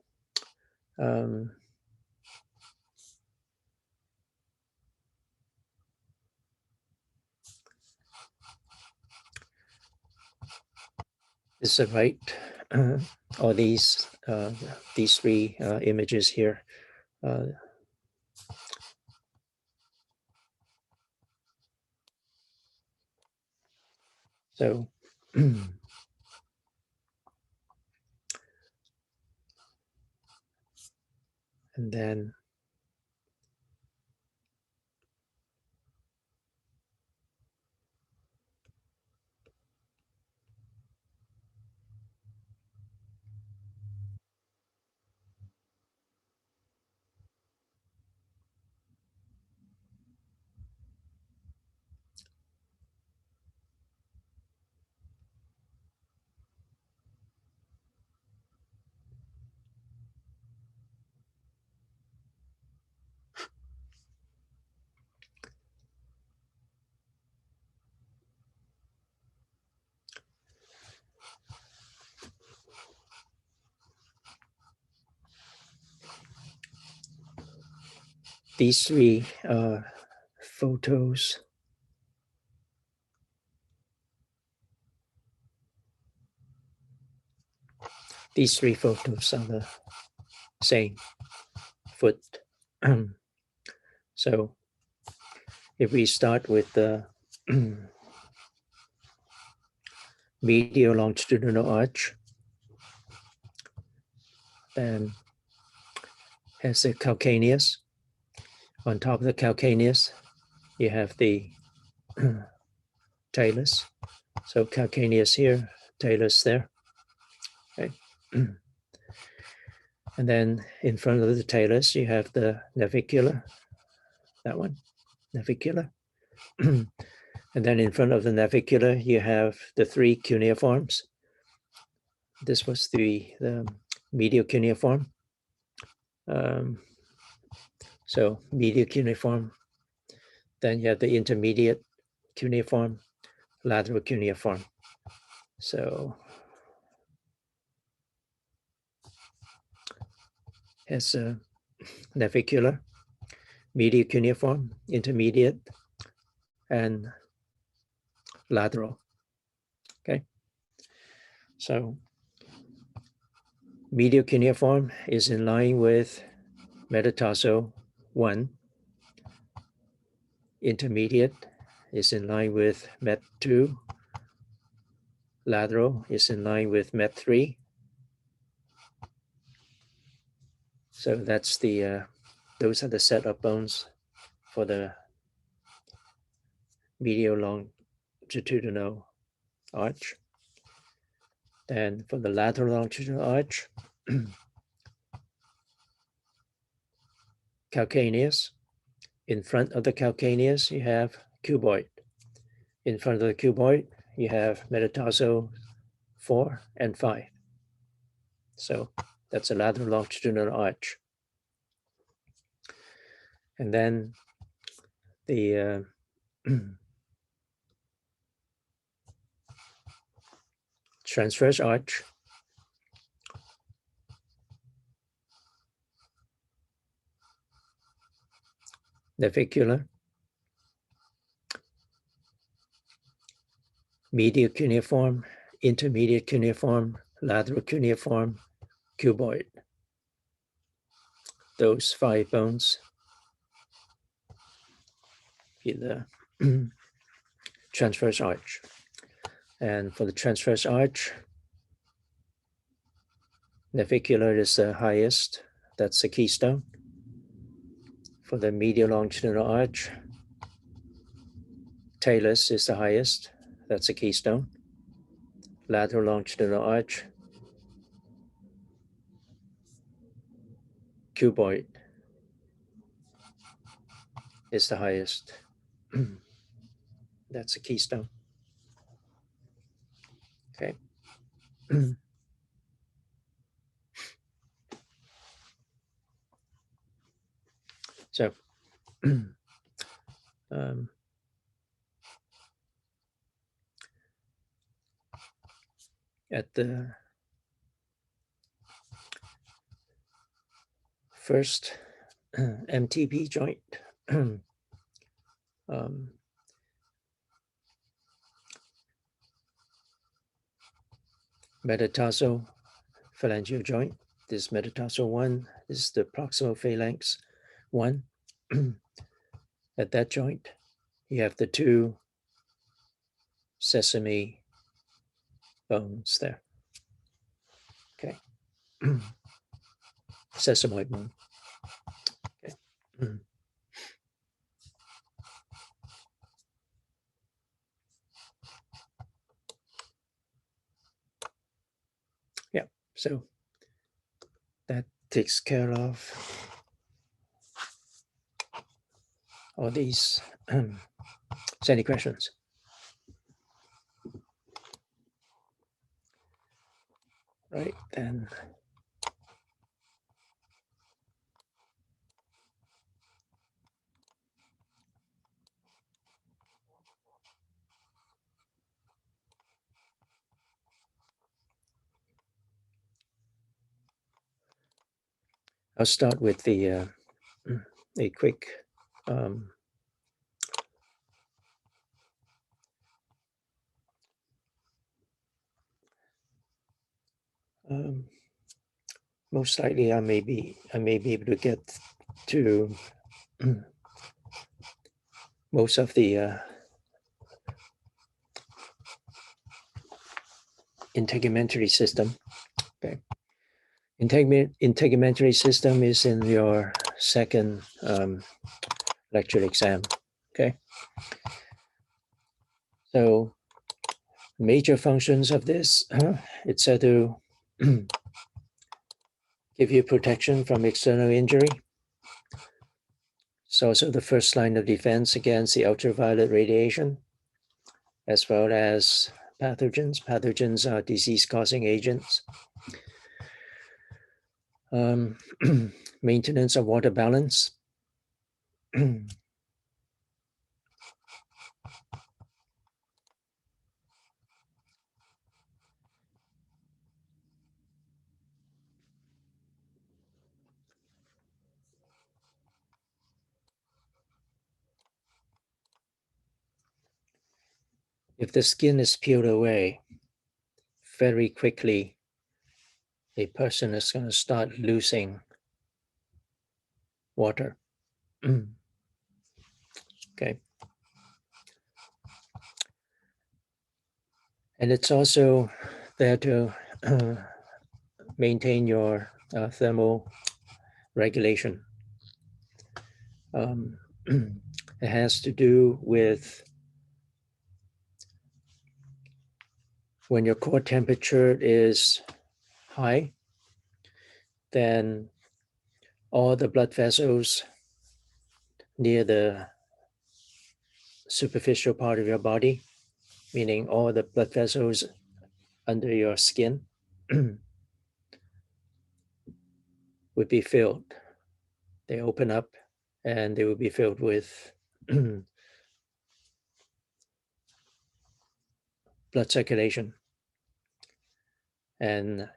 Speaker 2: is it right? Or these 3 images here. So and then these 3 photos. These 3 photos are the same foot. So if we start with the medial longitudinal arch, then has the calcaneus. On top of the calcaneus, you have the talus. So calcaneus here, talus there. Okay. And then in front of the talus, you have the navicular, that one, navicular. And then in front of the navicular, you have the 3 cuneiforms. This was the medial cuneiform. So medial cuneiform. Then you have the intermediate cuneiform, lateral cuneiform. So has a navicular, medial cuneiform, intermediate, and lateral. Okay. So medial cuneiform is in line with metatarsal 1. Intermediate is in line with met 2. Lateral is in line with met 3. So that's the those are the setup bones for the medial longitudinal arch. Then for the lateral longitudinal arch, calcaneus. In front of the calcaneus, you have cuboid. In front of the cuboid, you have metatarsal 4 and 5. So that's a lateral longitudinal arch. And then the transverse arch, navicular, medial cuneiform, intermediate cuneiform, lateral cuneiform, cuboid. Those 5 bones in the transverse arch. And for the transverse arch, navicular is the highest, that's the keystone. For the medial longitudinal arch, talus is the highest, that's the keystone. Lateral longitudinal arch, cuboid is the highest. That's a keystone. Okay. So at the first MTP joint, metatarsal phalangeal joint. This metatarsal 1 is the proximal phalanx 1. At that joint, you have the 2 sesame bones there. Okay. Sesamoid bone. Okay. Yeah, so that takes care of all these. So any questions? Right, then I'll start with the a quick most likely I may be able to get to most of the integumentary system. Okay. Integumentary system is in your second lecture exam. Okay. So major functions of this, it's said to give you protection from external injury. It's also the first line of defense against the ultraviolet radiation, as well as pathogens. Pathogens are disease-causing agents. Maintenance of water balance. If the skin is peeled away, very quickly, a person is going to start losing water. Okay. And it's also there to maintain your thermal regulation. It has to do with when your core temperature is high, then all the blood vessels near the superficial part of your body, meaning all the blood vessels under your skin, would be filled. They open up and they will be filled with blood circulation. And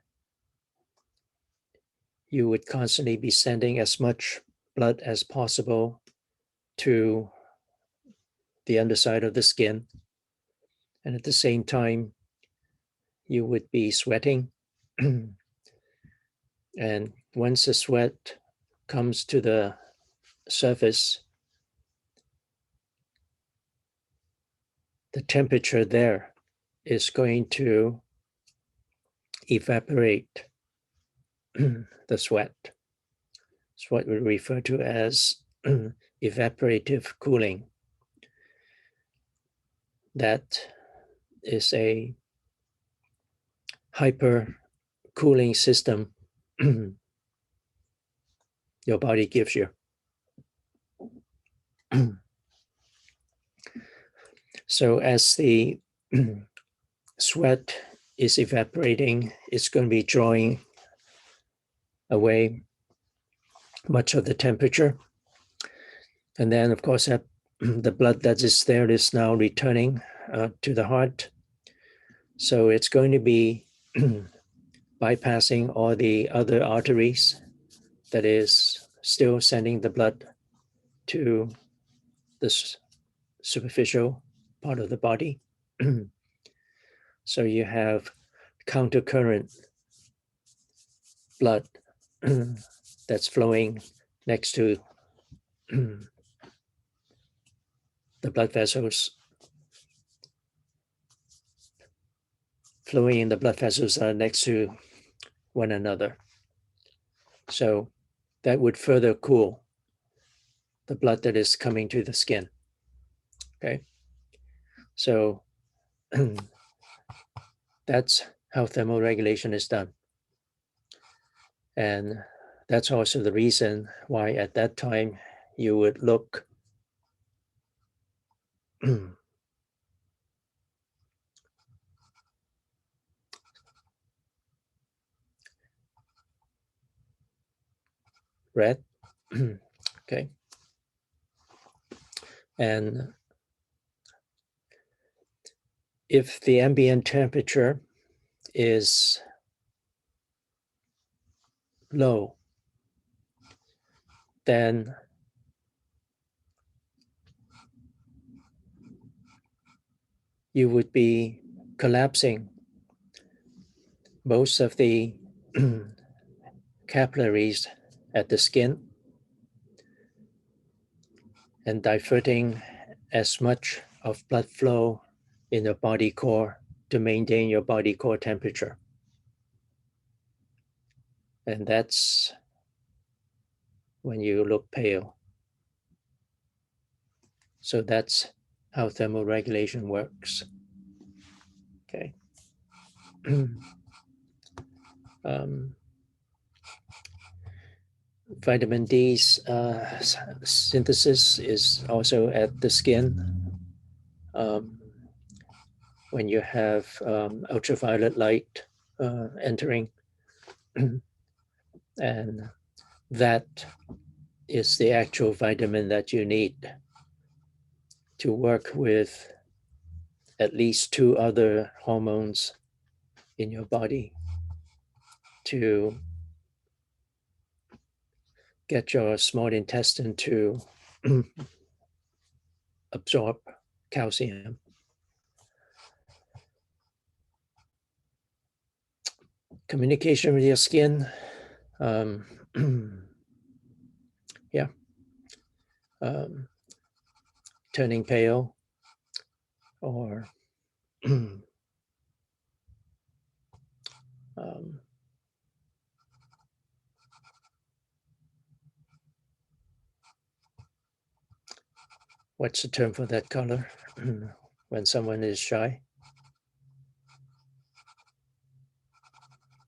Speaker 2: you would constantly be sending as much blood as possible to the underside of the skin. And at the same time, you would be sweating. And once the sweat comes to the surface, the temperature there is going to evaporate the sweat. It's what we refer to as evaporative cooling. That is a hyper cooling system your body gives you. So as the sweat is evaporating, it's going to be drawing away much of the temperature. And then, of course, the blood that is there is now returning to the heart. So it's going to be bypassing all the other arteries that is still sending the blood to this superficial part of the body. So you have countercurrent blood that's flowing next to the blood vessels, flowing in the blood vessels are next to one another. So that would further cool the blood that is coming to the skin. Okay. So that's how thermoregulation is done. And that's also the reason why at that time you would look red. Okay. And if the ambient temperature is low, then you would be collapsing most of the capillaries at the skin and diverting as much of blood flow in your body core to maintain your body core temperature. And that's when you look pale. So that's how thermoregulation works. Okay. Vitamin D's synthesis is also at the skin. When you have ultraviolet light entering, and that is the actual vitamin that you need to work with at least 2 other hormones in your body to get your small intestine to absorb calcium. Communication with your skin. Yeah. Turning pale or what's the term for that color when someone is shy?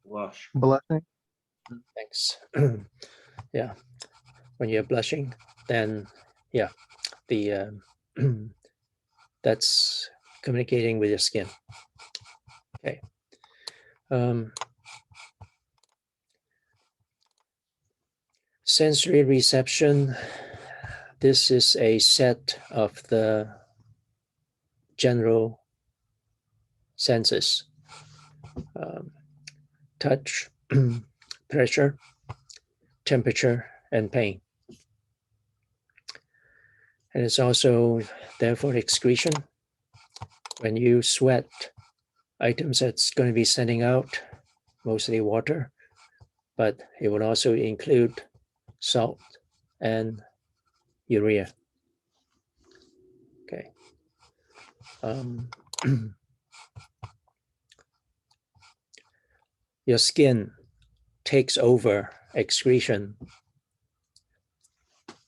Speaker 3: Blush.
Speaker 10: Blushing.
Speaker 2: Thanks. Yeah, when you're blushing, then yeah, the that's communicating with your skin. Okay. Sensory reception. This is a set of the general senses. Touch, pressure, temperature, and pain. And it's also there for excretion. When you sweat, items that's going to be sending out, mostly water, but it will also include salt and urea. Okay. Your skin takes over excretion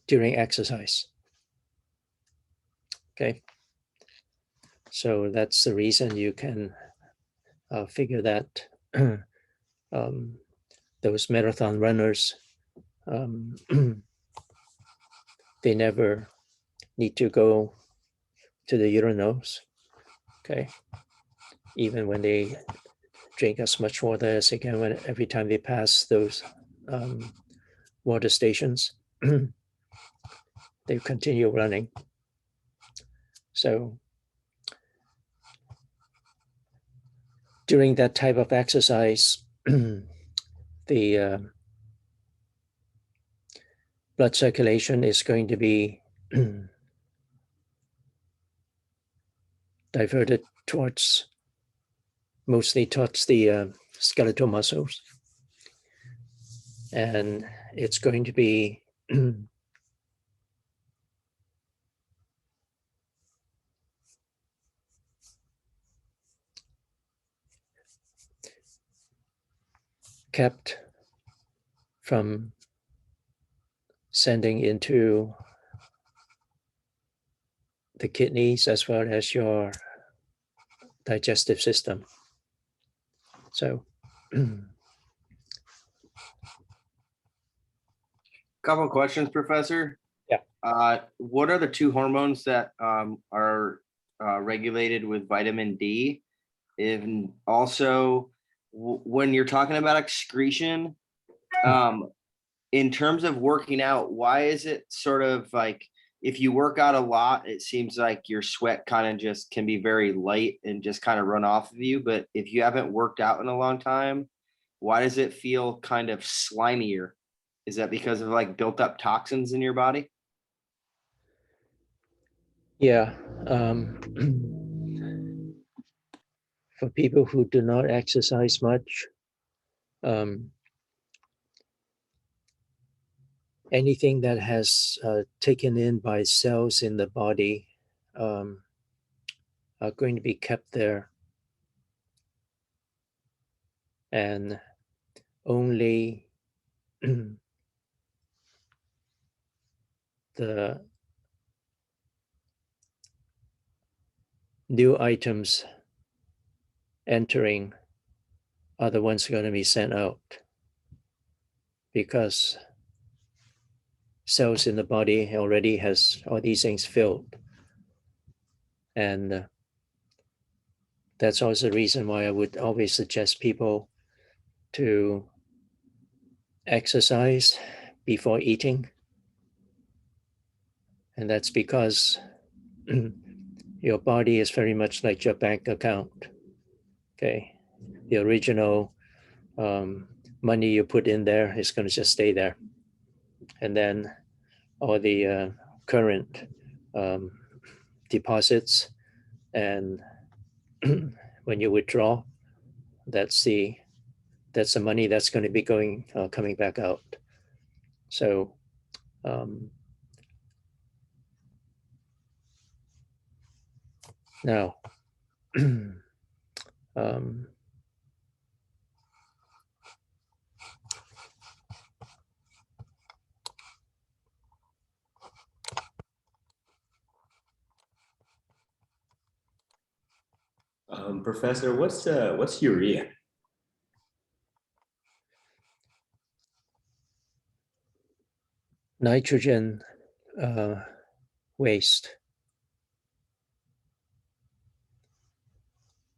Speaker 2: during exercise. Okay. So that's the reason you can figure that those marathon runners, they never need to go to the urinals. Okay. Even when they drink as much water as they can every time they pass those water stations, they continue running. So during that type of exercise, the blood circulation is going to be diverted mostly towards the skeletal muscles. And it's going to be kept from sending into the kidneys as well as your digestive system. So
Speaker 3: Couple of questions, Professor.
Speaker 2: Yeah.
Speaker 3: What are the two hormones that are regulated with vitamin D? And also, when you're talking about excretion, in terms of working out, why is it sort of like if you work out a lot, it seems like your sweat kind of just can be very light and just kind of run off of you. But if you haven't worked out in a long time, why does it feel kind of slimier? Is that because of like built up toxins in your body?
Speaker 2: yeah, for people who do not exercise much, anything that has taken in by cells in the body are going to be kept there, and only the new items entering are the ones going to be sent out, because cells in the body already has all these things filled. And that's also the reason why I would always suggest people to exercise before eating. And that's because your body is very much like your bank account. Okay. The original money you put in there is going to just stay there. And then all the current deposits, and when you withdraw, that's the money that's going to be coming back out. So now
Speaker 9: Professor, what's urea?
Speaker 2: nitrogen waste,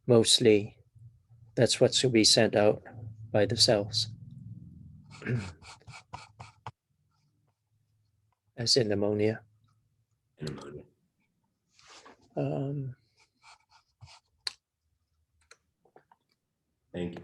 Speaker 2: mostly. That's what's to be sent out by the cells, as in ammonia.
Speaker 9: And ammonia. Thank you.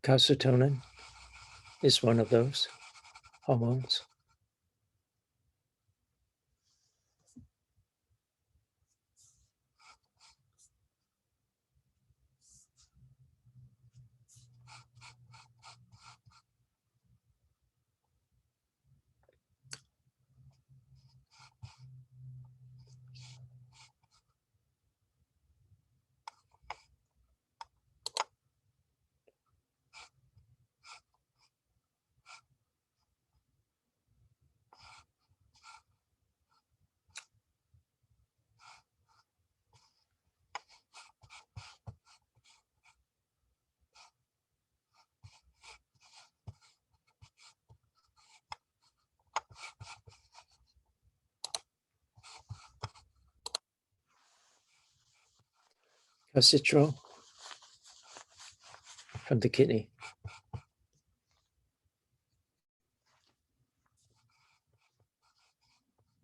Speaker 2: calcitonin is one of those hormones. Calcitrol from the kidney.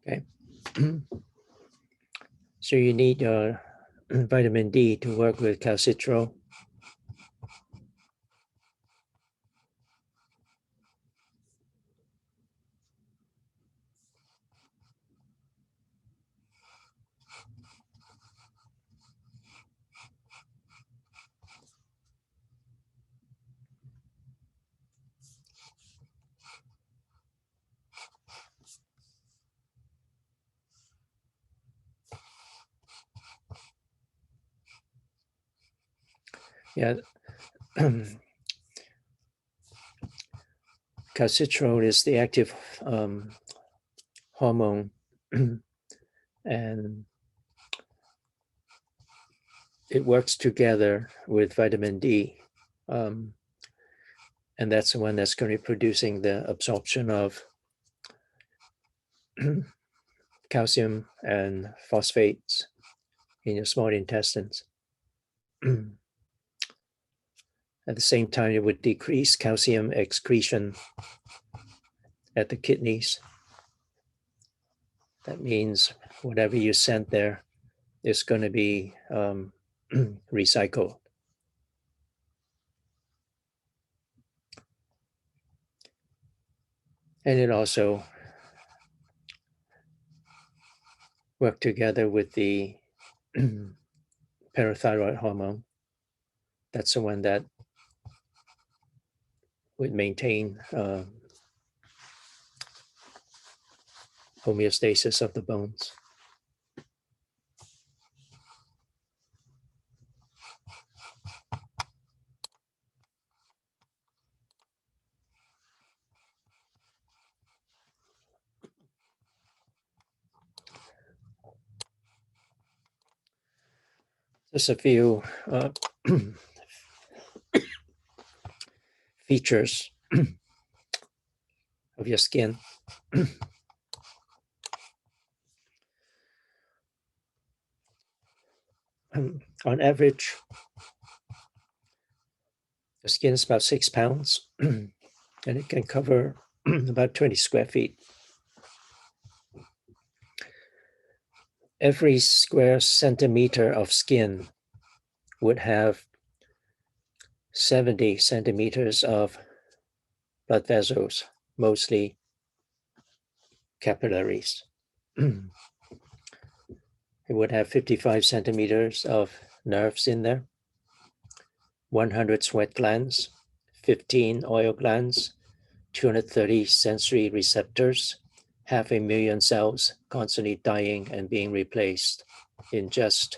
Speaker 2: Okay. So you need your vitamin D to work with calcitrol. Yeah. Calcitrol is the active hormone, and it works together with vitamin D. And that's the one that's going to be producing the absorption of calcium and phosphates in your small intestines. At the same time, it would decrease calcium excretion at the kidneys. That means whatever you sent there is going to be recycled. And it also work together with the parathyroid hormone. That's the one that would maintain homeostasis of the bones. Just a few features of your skin. On average, the skin is about 6 pounds, and it can cover about 20 square feet. Every square centimeter of skin would have 70 centimeters of blood vessels, mostly capillaries. It would have 55 centimeters of nerves in there, 100 sweat glands, 15 oil glands, 230 sensory receptors, 500,000 cells constantly dying and being replaced in just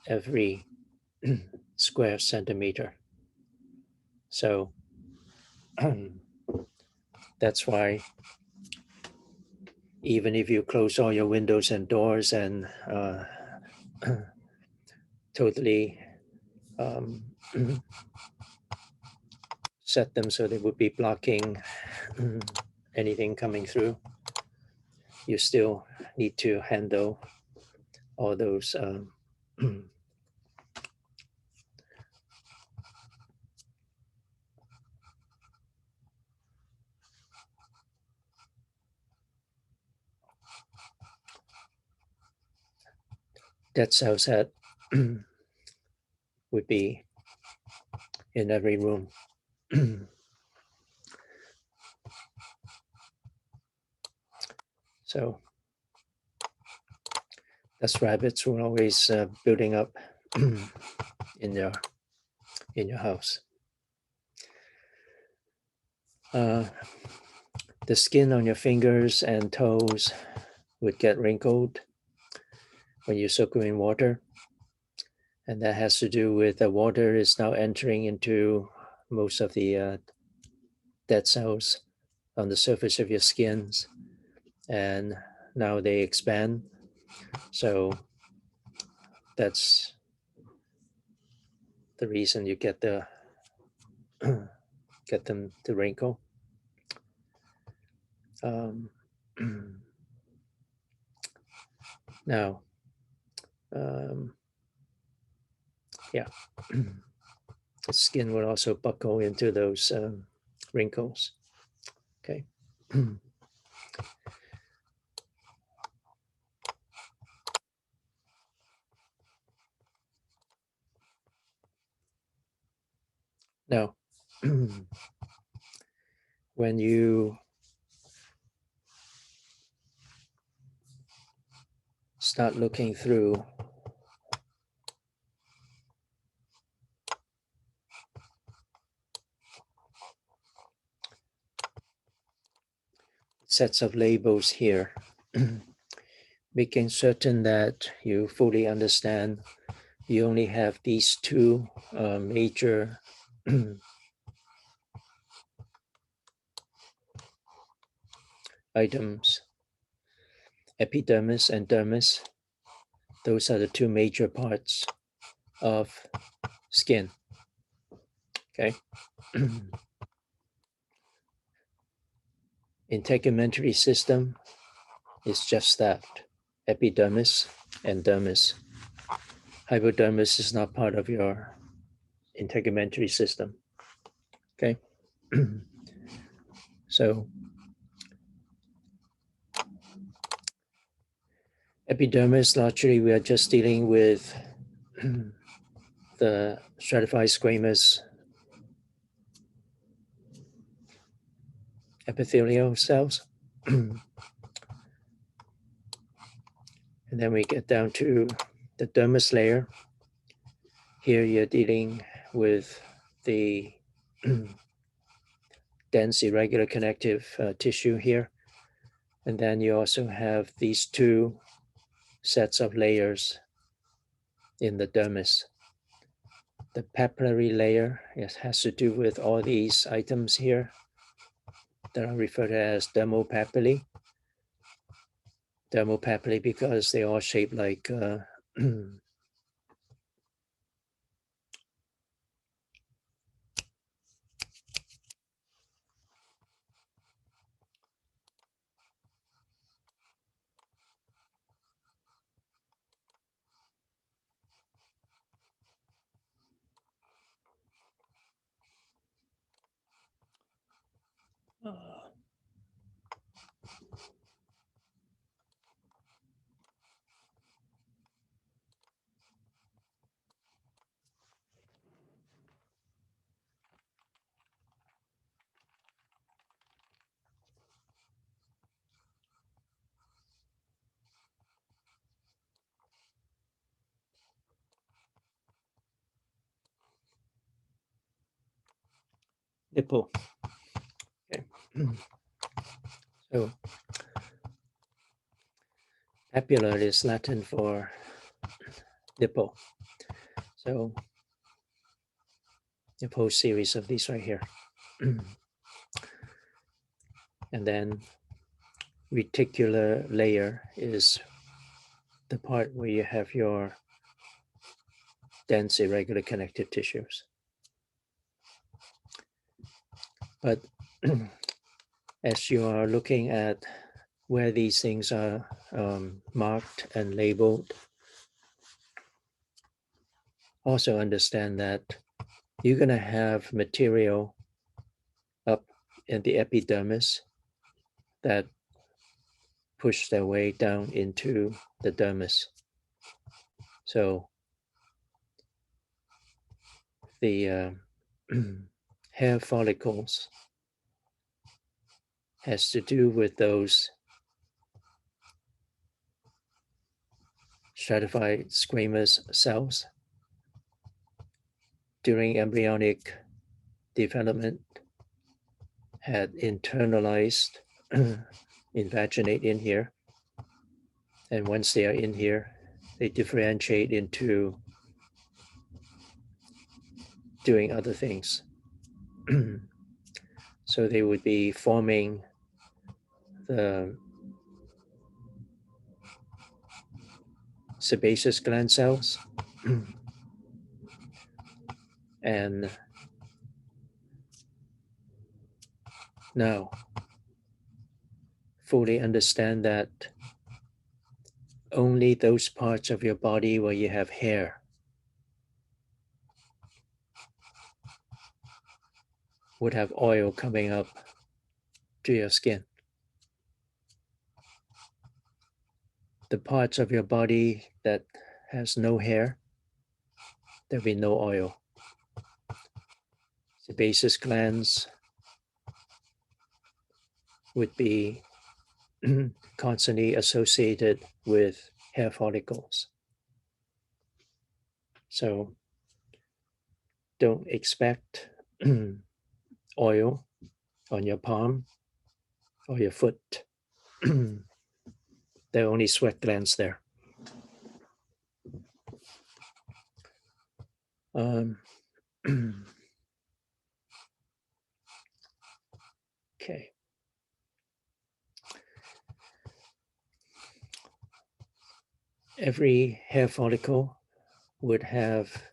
Speaker 2: every square centimeter. So that's why even if you close all your windows and doors and totally set them so they would be blocking anything coming through, you still need to handle all those dead cells that would be in every room. So that's rabbits who are always building up in your house. The skin on your fingers and toes would get wrinkled when you soak them in water. And that has to do with the water is now entering into most of the dead cells on the surface of your skins. And now they expand. So that's the reason you get get them to wrinkle. Now, yeah, the skin will also buckle into those wrinkles. Okay. Now, when you start looking through sets of labels here, making certain that you fully understand you only have these two major items, epidermis and dermis. Those are the two major parts of skin. Okay. Integumentary system is just that, epidermis and dermis. Hypodermis is not part of your integumentary system. Okay. So epidermis, largely we are just dealing with the stratified squamous epithelial cells. And then we get down to the dermis layer. Here you're dealing with the dense irregular connective tissue here. And then you also have these two sets of layers in the dermis. The papillary layer has to do with all these items here that are referred to as dermopapillae. Dermopapillae because they all shaped like nipple. Okay. So papilla is Latin for nipple. So a whole series of these right here. And then reticular layer is the part where you have your dense irregular connective tissues. But as you are looking at where these things are marked and labeled, also understand that you're going to have material up in the epidermis that push their way down into the dermis. So the hair follicles has to do with those stratified squamous cells during embryonic development had internalized, invaginate in here. And once they are in here, they differentiate into doing other things. So they would be forming the sebaceous gland cells and now fully understand that only those parts of your body where you have hair would have oil coming up to your skin. The parts of your body that has no hair, there'll be no oil. Sebaceous glands would be constantly associated with hair follicles. So don't expect oil on your palm or your foot. There are only sweat glands there. Okay. Every hair follicle would have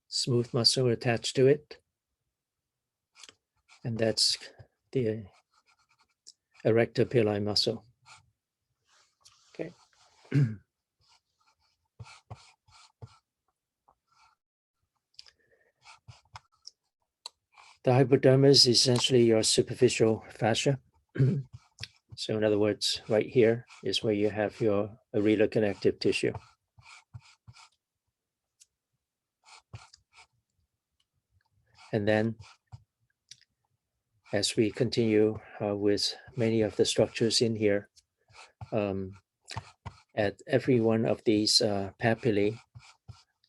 Speaker 2: smooth muscle attached to it. And that's the erector pili muscle. Okay. The hypodermis is essentially your superficial fascia. So in other words, right here is where you have your areolar connective tissue. And then as we continue with many of the structures in here, at every one of these papillae,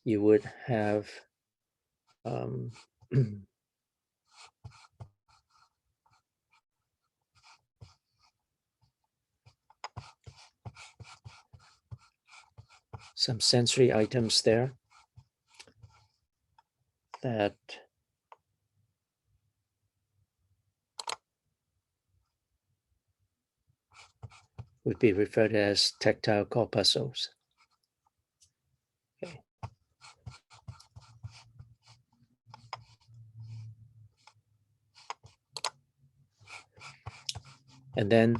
Speaker 2: you would have some sensory items there that would be referred as tactile corpuscles. Okay. And then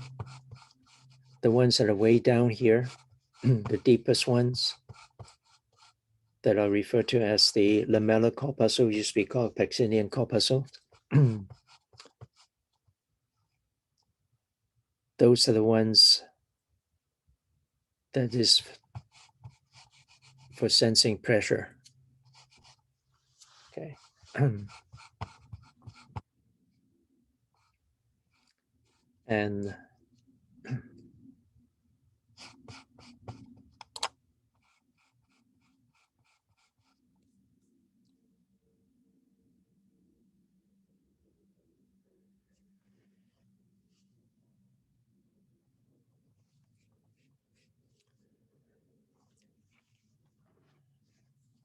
Speaker 2: the ones that are way down here, the deepest ones that are referred to as the lamellar corpuscle, used to be called Pacinian corpuscle. Those are the ones that is for sensing pressure. Okay. And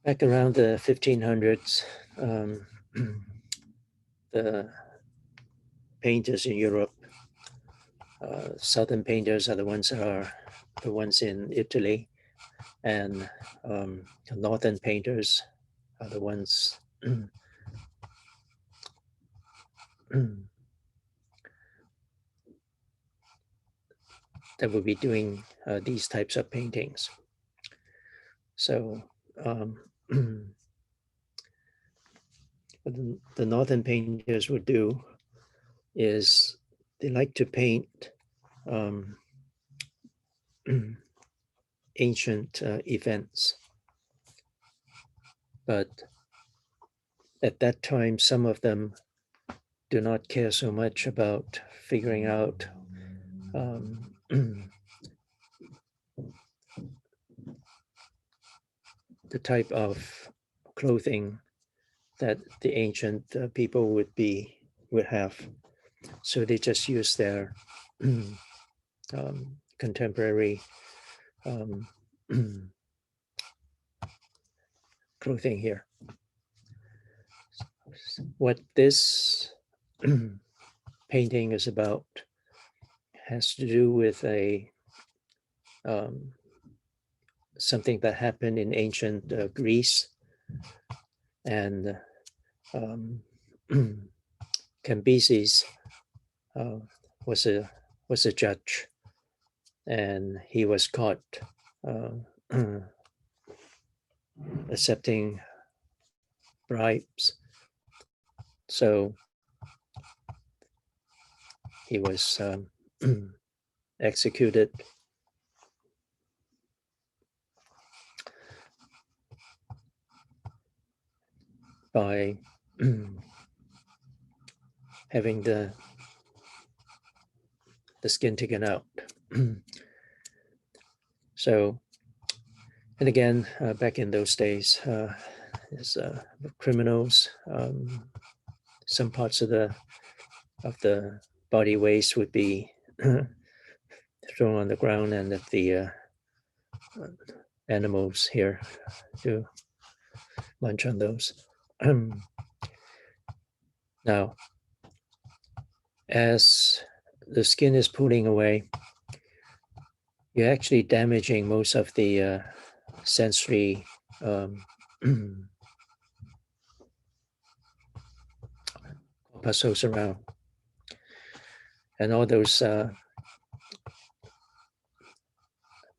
Speaker 2: back around the 1500s, the painters in Europe, southern painters are the ones that are the ones in Italy, and the northern painters are the ones that will be doing these types of paintings. So what the northern painters would do is they like to paint ancient events, but at that time, some of them do not care so much about figuring out the type of clothing that the ancient people would have. So they just use their contemporary clothing here. What this painting is about has to do with a something that happened in ancient Greece, and Cambyses was a judge, and he was caught accepting bribes. So he was executed. By having the skin taken out. So, and again, back in those days, as criminals, some parts of the body waste would be thrown on the ground, and that the animals here to munch on those. Now, as the skin is pulling away, you're actually damaging most of the sensory corpuscles around, and all those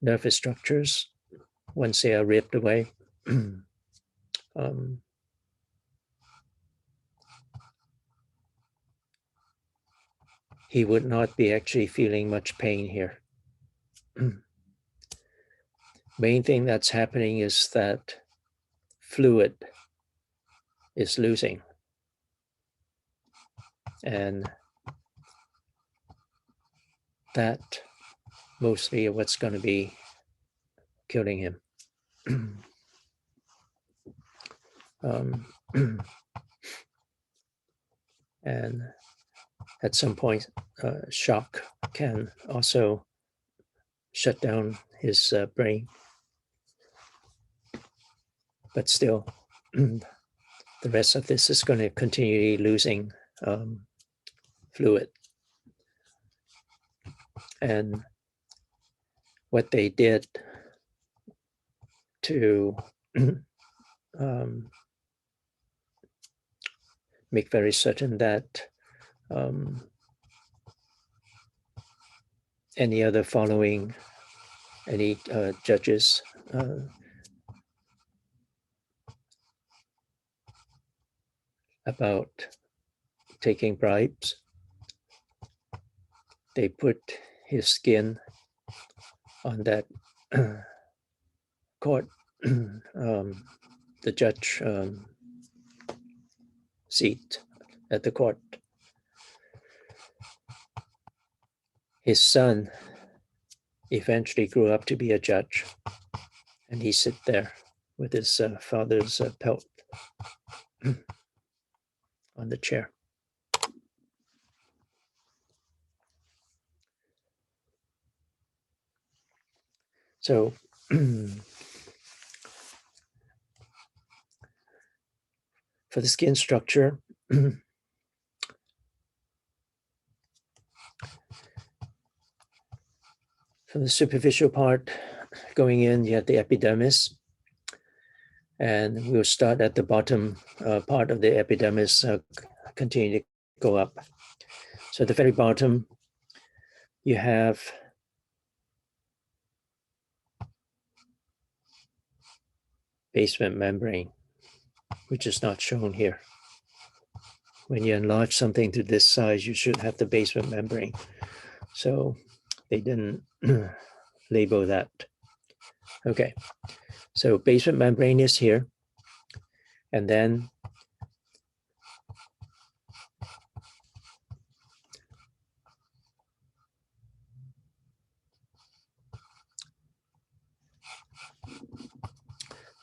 Speaker 2: nervous structures, once they are ripped away, he would not be actually feeling much pain here. Main thing that's happening is that fluid is losing, and that mostly what's going to be killing him. And at some point, shock can also shut down his brain. But still, the rest of this is going to continue losing fluid. And what they did to make very certain that any other following, any judges about taking bribes, they put his skin on that court, the judge seat at the court. His son eventually grew up to be a judge, and he sit there with his father's pelt on the chair. So for the skin structure, from the superficial part going in, you have the epidermis, and we'll start at the bottom part of the epidermis, continue to go up. So at the very bottom, you have basement membrane, which is not shown here. When you enlarge something to this size, you should have the basement membrane. So they didn't label that. Okay, so basement membrane is here. And then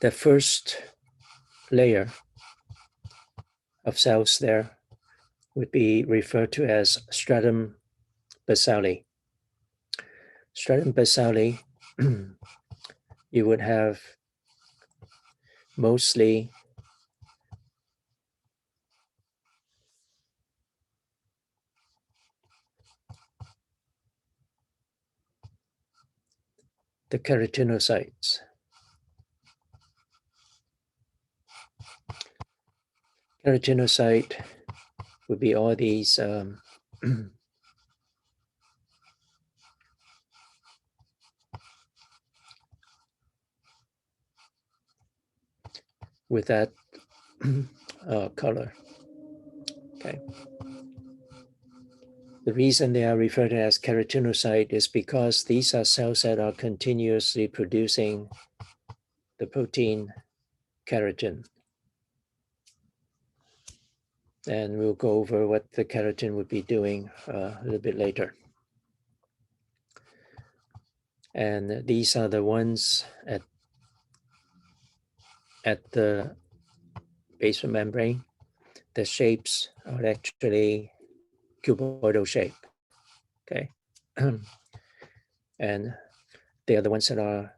Speaker 2: the first layer of cells there would be referred to as stratum basale. Stratum basale, you would have mostly the keratinocytes. Keratinocyte would be all these with that color. Okay. The reason they are referred to as keratinocyte is because these are cells that are continuously producing the protein keratin. And we'll go over what the keratin would be doing a little bit later. And these are the ones at the basement membrane. The shapes are actually cuboidal shape. Okay. And they are the ones that are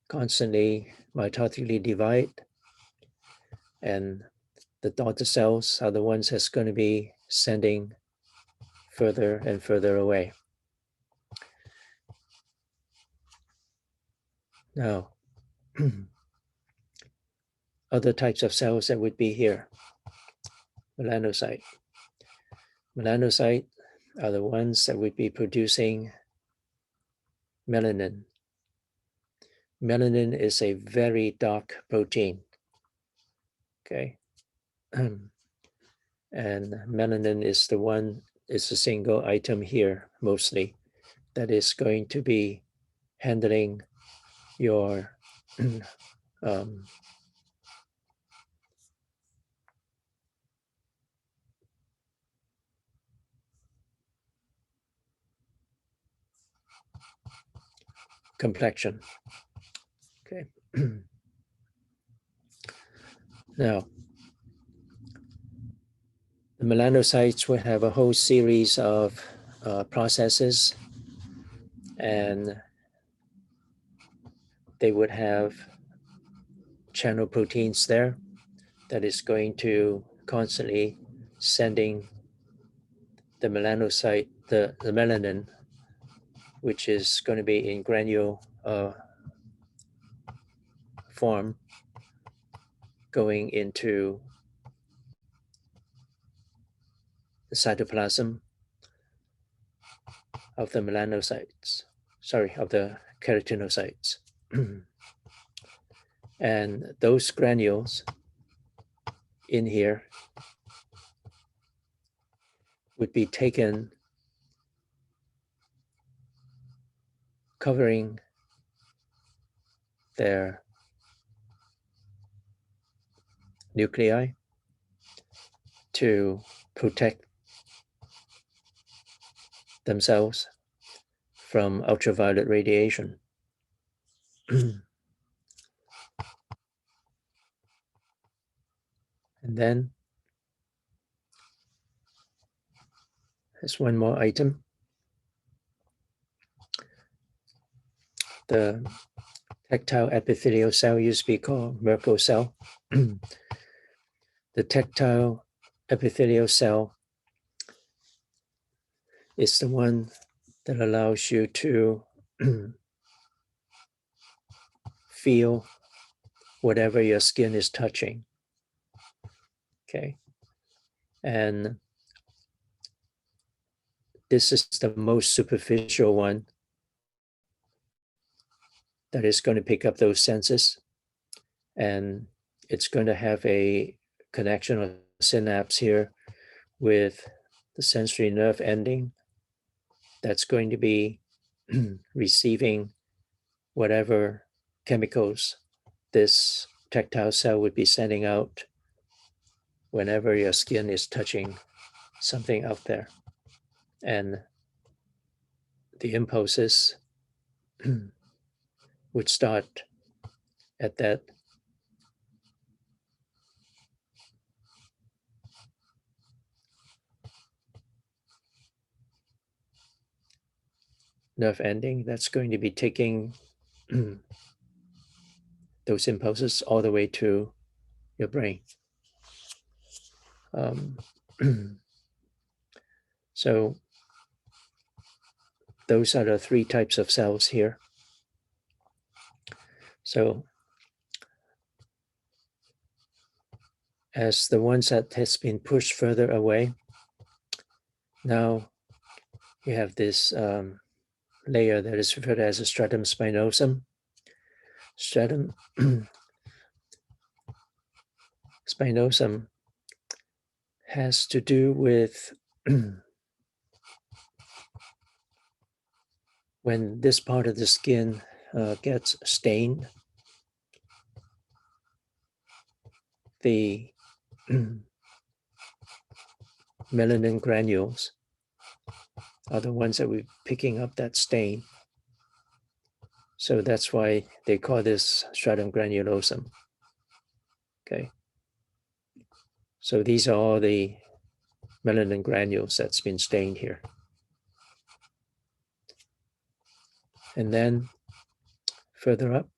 Speaker 2: constantly mitotically divide. And the daughter cells are the ones that's going to be sending further and further away. Now, other types of cells that would be here. Melanocyte. Melanocyte are the ones that would be producing melanin. Melanin is a very dark protein. Okay. And melanin is the one, it's a single item here mostly that is going to be handling your complexion. Okay. Now, the melanocytes will have a whole series of processes, and they would have channel proteins there that is going to constantly sending the melanocyte, the melanin, which is going to be in granule form, going into the cytoplasm of the melanocytes, of the keratinocytes. And those granules in here would be taken, covering their nuclei to protect themselves from ultraviolet radiation. And then there's one more item. The tactile epithelial cell used to be called Merkel cell. The tactile epithelial cell is the one that allows you to feel whatever your skin is touching. Okay. And this is the most superficial one that is going to pick up those senses, and it's going to have a connection or synapse here with the sensory nerve ending that's going to be receiving whatever chemicals this tactile cell would be sending out whenever your skin is touching something out there. And the impulses would start at that nerve ending that's going to be taking those impulses all the way to your brain. So those are the three types of cells here. So as the ones that has been pushed further away, now you have this layer that is referred to as a stratum spinosum. Stratum spinosum has to do with when this part of the skin gets stained, the melanin granules are the ones that we're picking up that stain. So that's why they call this stratum granulosum. Okay. So these are all the melanin granules that's been stained here. And then further up,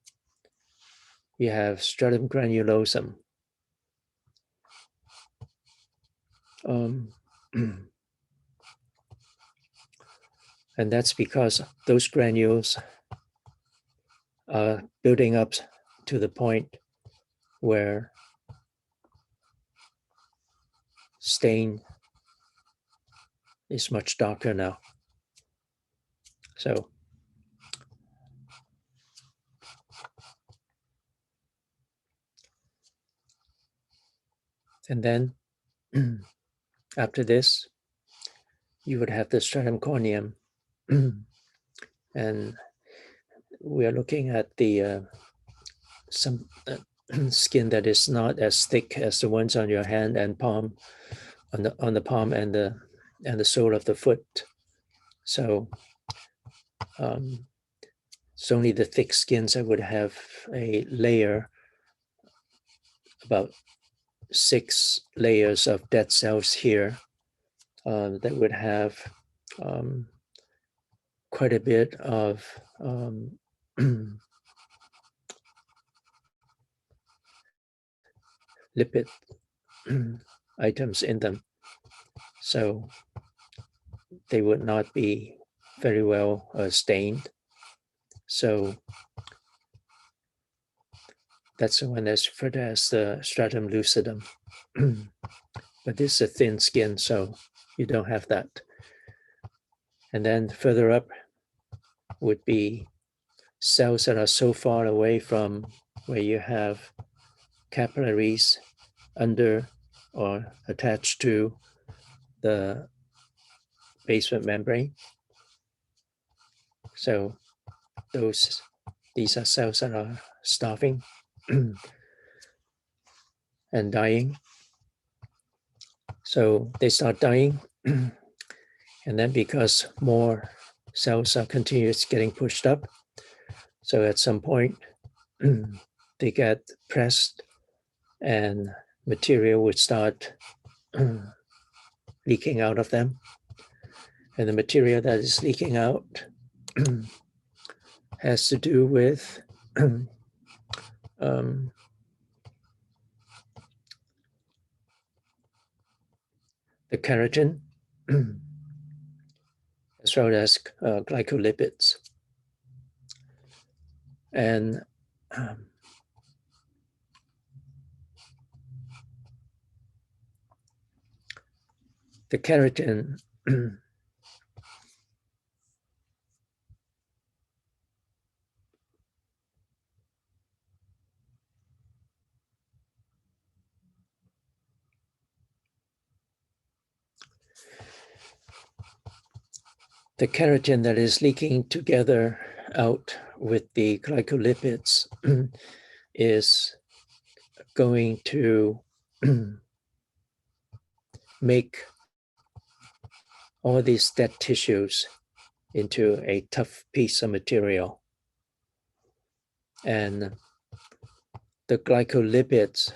Speaker 2: you have stratum granulosum. And that's because those granules are building up to the point where stain is much darker now. So and then after this, you would have the stratum corneum. And we are looking at the some skin that is not as thick as the ones on your hand and palm, on the palm and the sole of the foot. So it's only the thick skins that would have a layer, about 6 layers of dead cells here, that would have quite a bit of lipid items in them. So they would not be very well stained. So that's the one that's referred to as the stratum lucidum. But this is a thin skin, so you don't have that. And then further up would be cells that are so far away from where you have capillaries under or attached to the basement membrane. So these are cells that are starving and dying. So they start dying, and then because more cells are continuously getting pushed up, so at some point they get pressed and material would start leaking out of them. And the material that is leaking out has to do with the keratin, as well as glycolipids. And the keratin the keratin that is leaking together out with the glycolipids is going to make all these dead tissues into a tough piece of material. And the glycolipids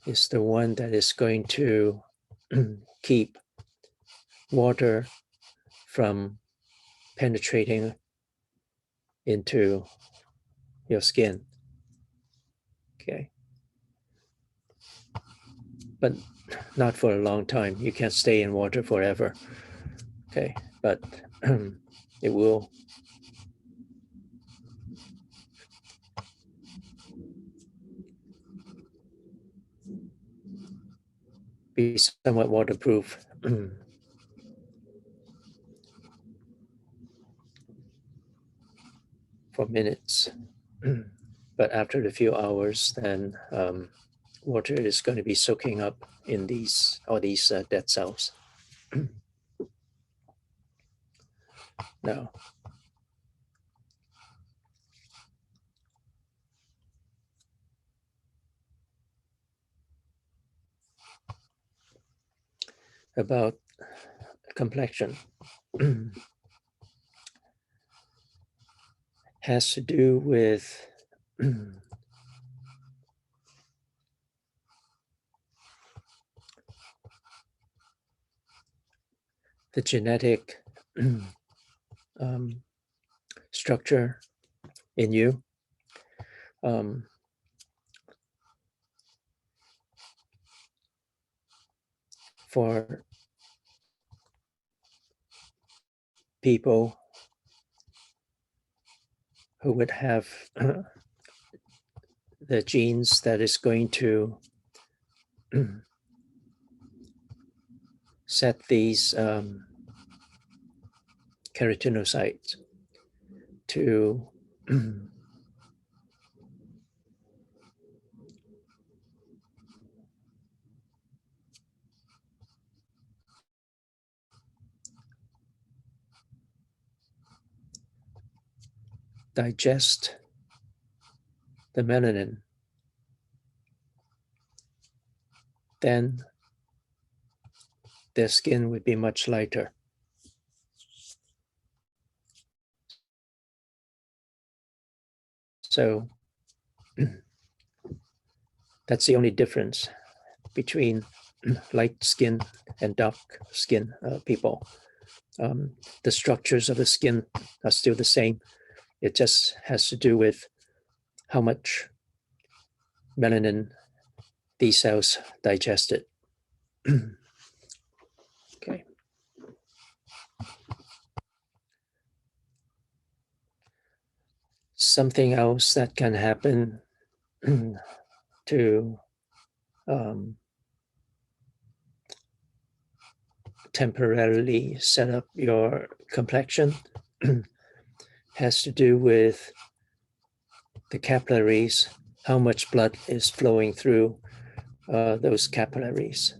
Speaker 2: is the one that is going to keep water from penetrating into your skin. Okay. But not for a long time. You can't stay in water forever. Okay. But it will be somewhat waterproof. For minutes. But after a few hours, then water is going to be soaking up in these dead cells. Now, about complexion has to do with the genetic structure in you. For people who would have the genes that is going to set these keratinocytes to digest the melanin, then their skin would be much lighter. So that's the only difference between light skin and dark skin people. The structures of the skin are still the same. It just has to do with how much melanin these cells digested. Okay. Something else that can happen to temporarily set up your complexion has to do with the capillaries, how much blood is flowing through those capillaries.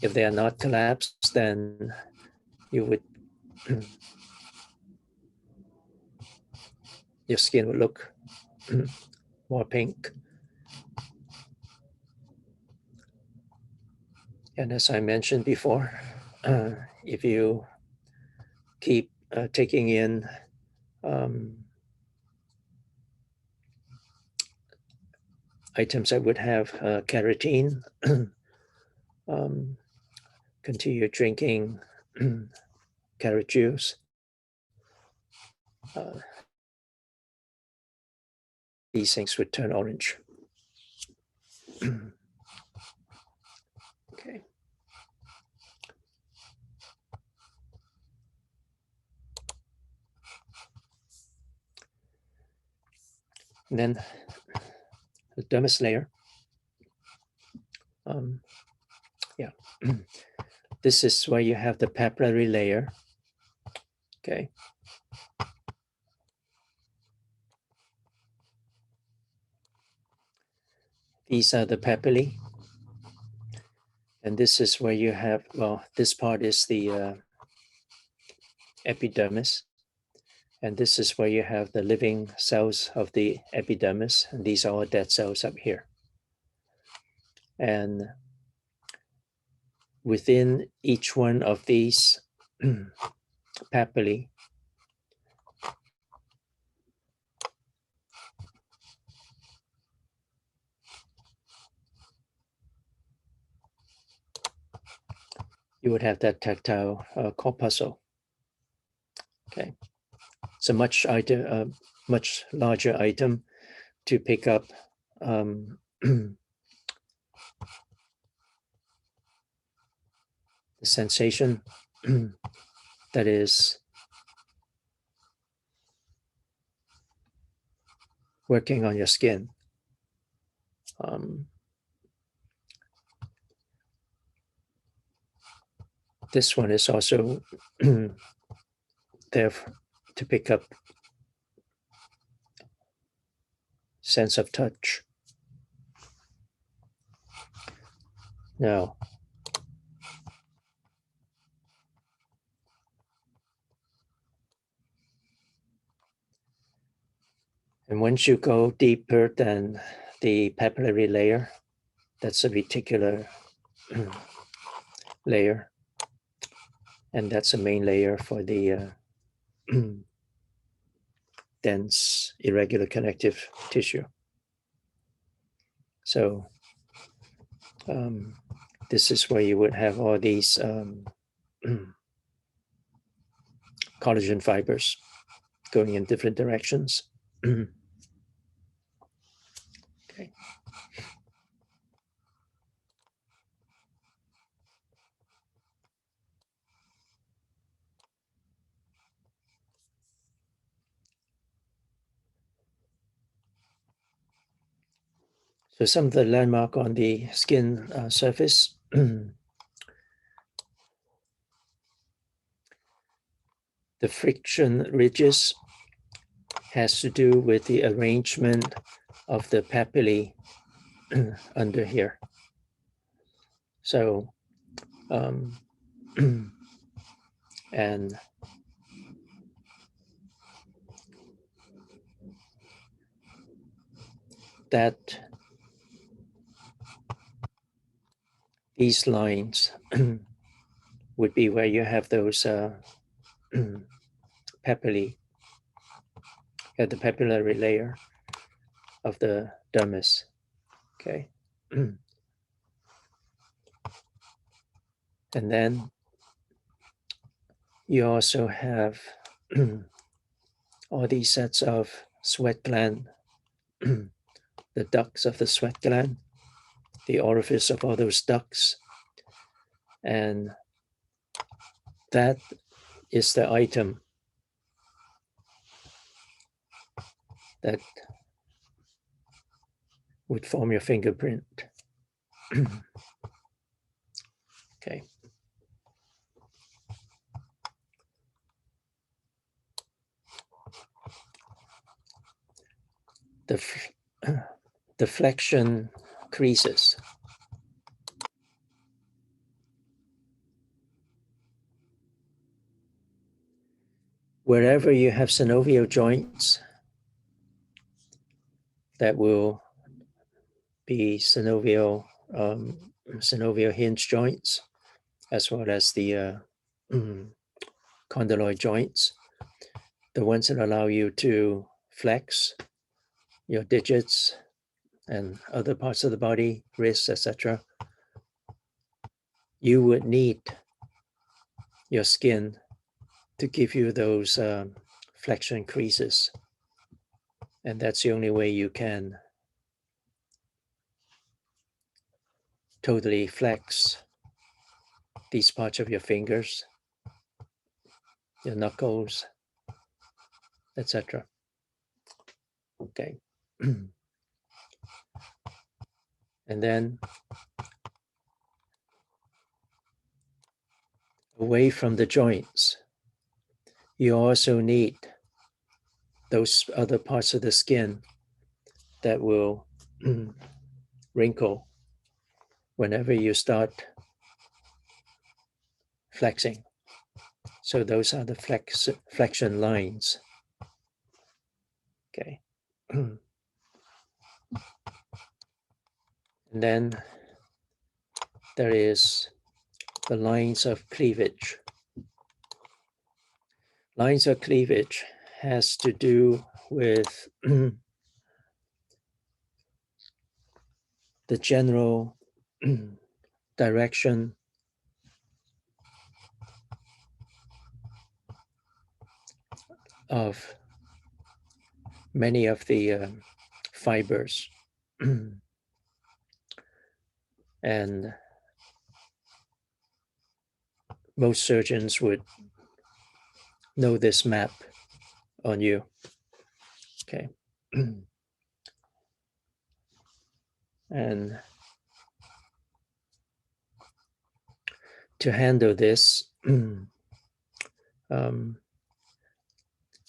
Speaker 2: If they are not collapsed, then you would your skin would look more pink. And as I mentioned before, if you keep taking in items that would have carotene, continue drinking carrot juice, these things would turn orange. Okay. And then the dermis layer. This is where you have the papillary layer. Okay. These are the papillae. And this is where you have, well, this part is the epidermis. And this is where you have the living cells of the epidermis. And these are all dead cells up here. And within each one of these papillae, you would have that tactile corpuscle. Okay, it's a much larger item to pick up the sensation that is working on your skin. This one is also there to pick up sense of touch. Now, and once you go deeper than the papillary layer, that's a reticular layer, and that's a main layer for the dense irregular connective tissue. So this is where you would have all these collagen fibers going in different directions. Okay. So some of the landmark on the skin surface. The friction ridges has to do with the arrangement of the papillae under here. So, and that these lines would be where you have those papillae at the papillary layer of the dermis. Okay. And then you also have all these sets of sweat gland, the ducts of the sweat gland, the orifice of all those ducts. And that is the item that would form your fingerprint. Okay. The flexion creases. Wherever you have synovial joints, that will be synovial hinge joints, as well as the condyloid joints, the ones that allow you to flex your digits and other parts of the body, wrists, etc. You would need your skin to give you those flexion creases. And that's the only way you can totally flex these parts of your fingers, your knuckles, etc. Okay. And then away from the joints, you also need those other parts of the skin that will wrinkle whenever you start flexing. So those are the flexion lines. Okay. And then there is the lines of cleavage. Lines of cleavage has to do with the general direction of many of the fibers. And most surgeons would know this map on you. Okay. And to handle this,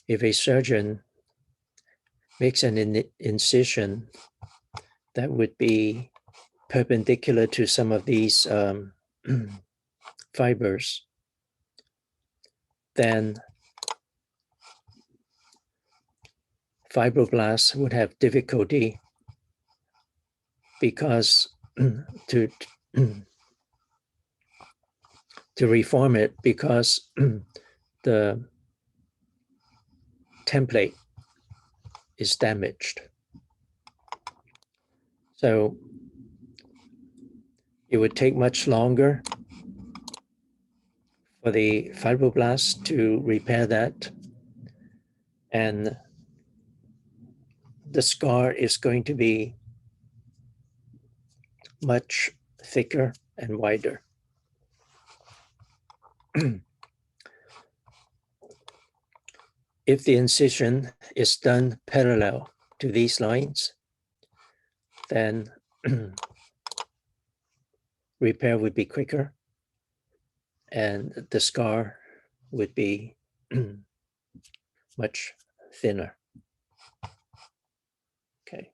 Speaker 2: if a surgeon makes an incision that would be perpendicular to some of these fibers, then fibroblasts would have difficulty because to reform it, because the template is damaged. So it would take much longer for the fibroblasts to repair that, and the scar is going to be much thicker and wider. If the incision is done parallel to these lines, then repair would be quicker and the scar would be much thinner. Okay.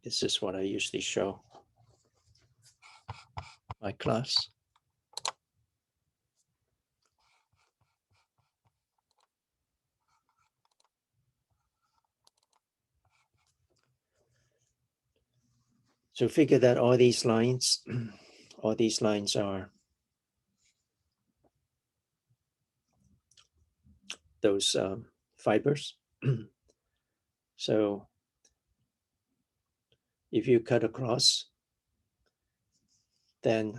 Speaker 2: This is what I usually show my class. So figure that all these lines are those fibers. So if you cut across, then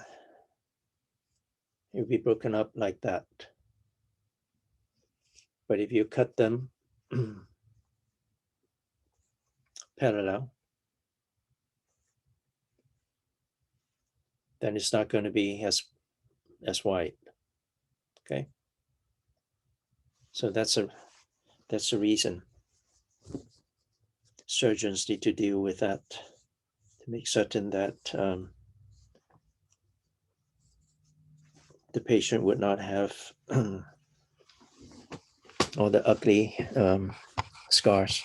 Speaker 2: it will be broken up like that. But if you cut them parallel, then it's not going to be as wide. Okay. So that's a reason surgeons need to deal with that, to make certain that the patient would not have all the ugly scars.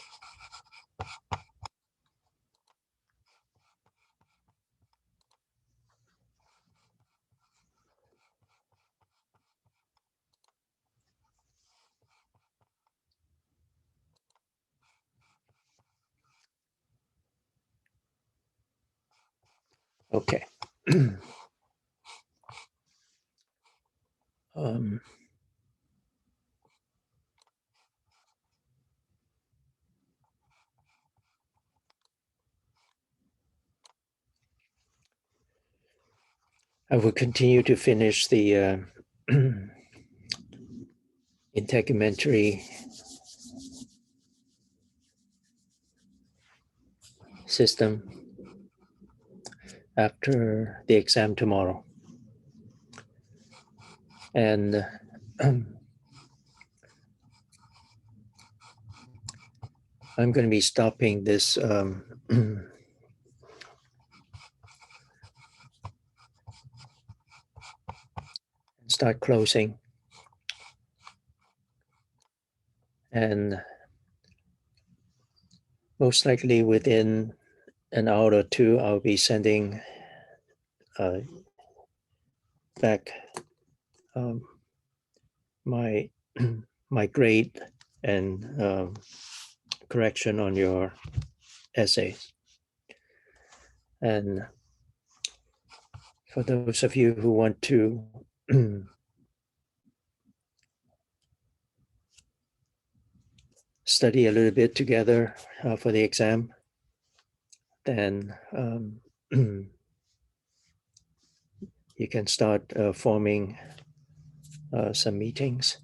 Speaker 2: Okay. I will continue to finish the integumentary system after the exam tomorrow. And I'm going to be stopping this start closing. And most likely within an hour or two, I'll be sending back my my grade and correction on your essays. And for those of you who want to study a little bit together for the exam, then you can start forming some meetings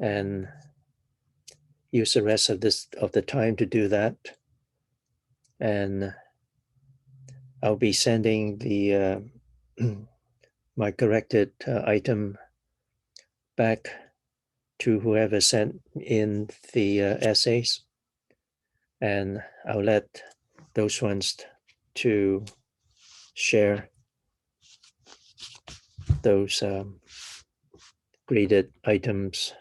Speaker 2: and use the rest of the time to do that. And I'll be sending the my corrected item back to whoever sent in the essays, and I'll let those ones to share those graded items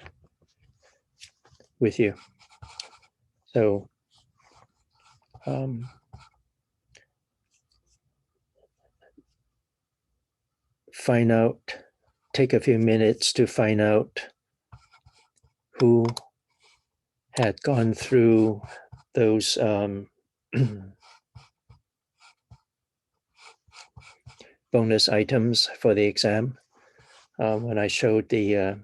Speaker 2: with you. So take a few minutes to find out who had gone through those bonus items for the exam. When I showed the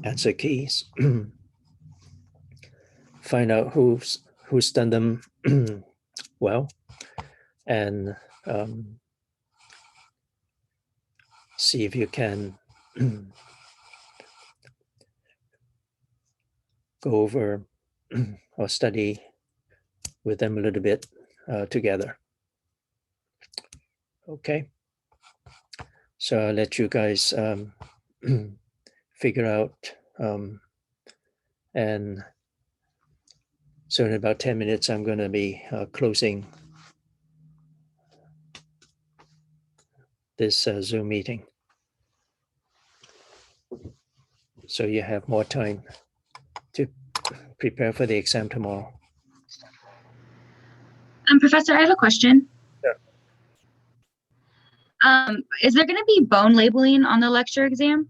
Speaker 2: answer keys, find out who's done them well, and see if you can go over or study with them a little bit together. Okay, so I'll let you guys figure out, and so in about 10 minutes I'm going to be closing this Zoom meeting, so you have more time to prepare for the exam tomorrow.
Speaker 10: Professor, I have a question.
Speaker 2: Sure.
Speaker 10: Is there going to be bone labeling on the lecture exam?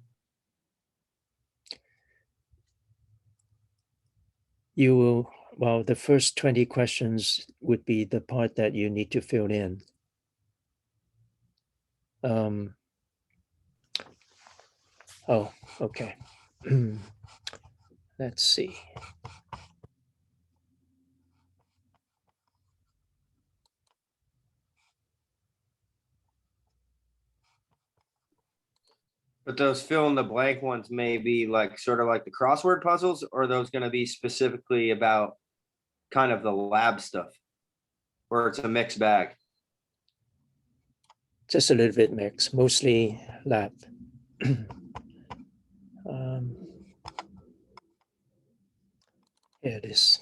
Speaker 2: You will, well, the first 20 questions would be the part that you need to fill in. Oh, okay. Let's see.
Speaker 3: But those fill in the blank ones may be like sort of like the crossword puzzles, or are those going to be specifically about kind of the lab stuff, or it's a mixed bag?
Speaker 2: Just a little bit mixed, mostly lab. Here it is.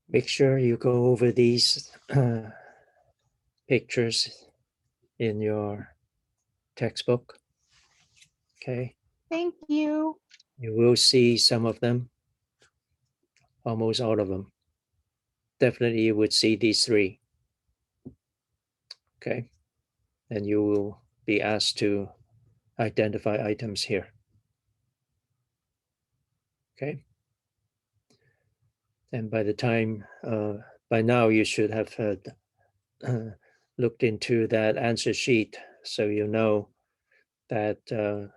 Speaker 2: Make sure you go over these pictures in your textbook. Okay.
Speaker 5: Thank you.
Speaker 2: You will see some of them, almost all of them. Definitely you would see these three. Okay. And you will be asked to identify items here. Okay. And by the time, by now you should have looked into that answer sheet, so you know that there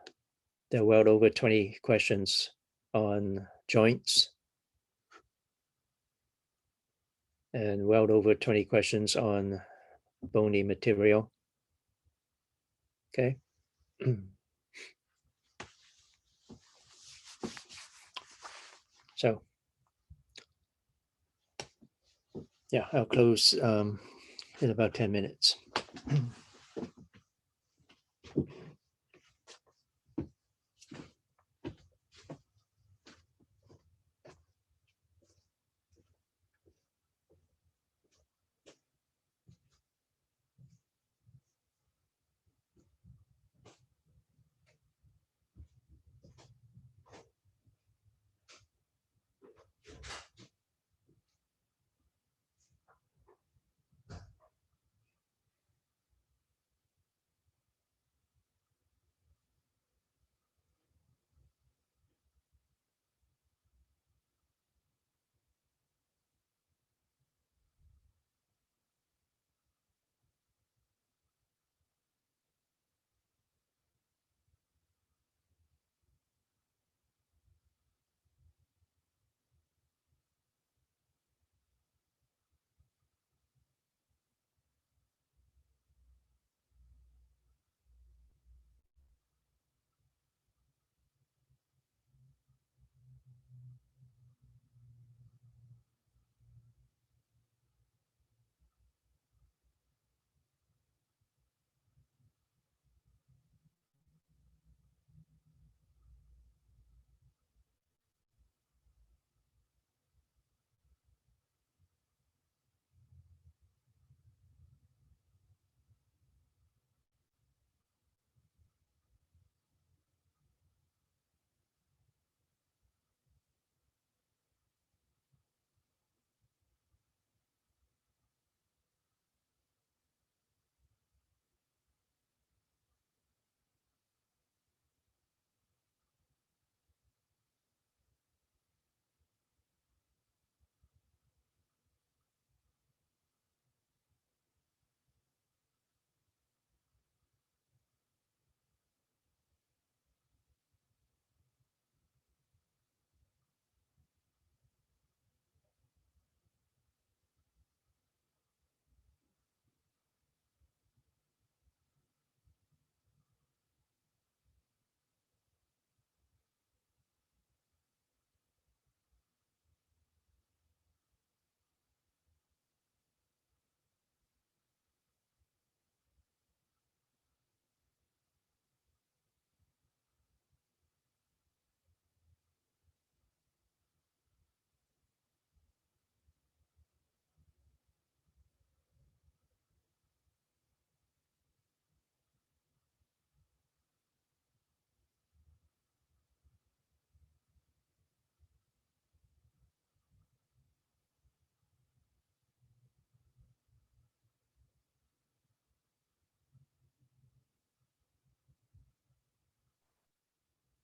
Speaker 2: are well over 20 questions on joints and well over 20 questions on bony material. Okay. So, yeah, I'll close in about 10 minutes.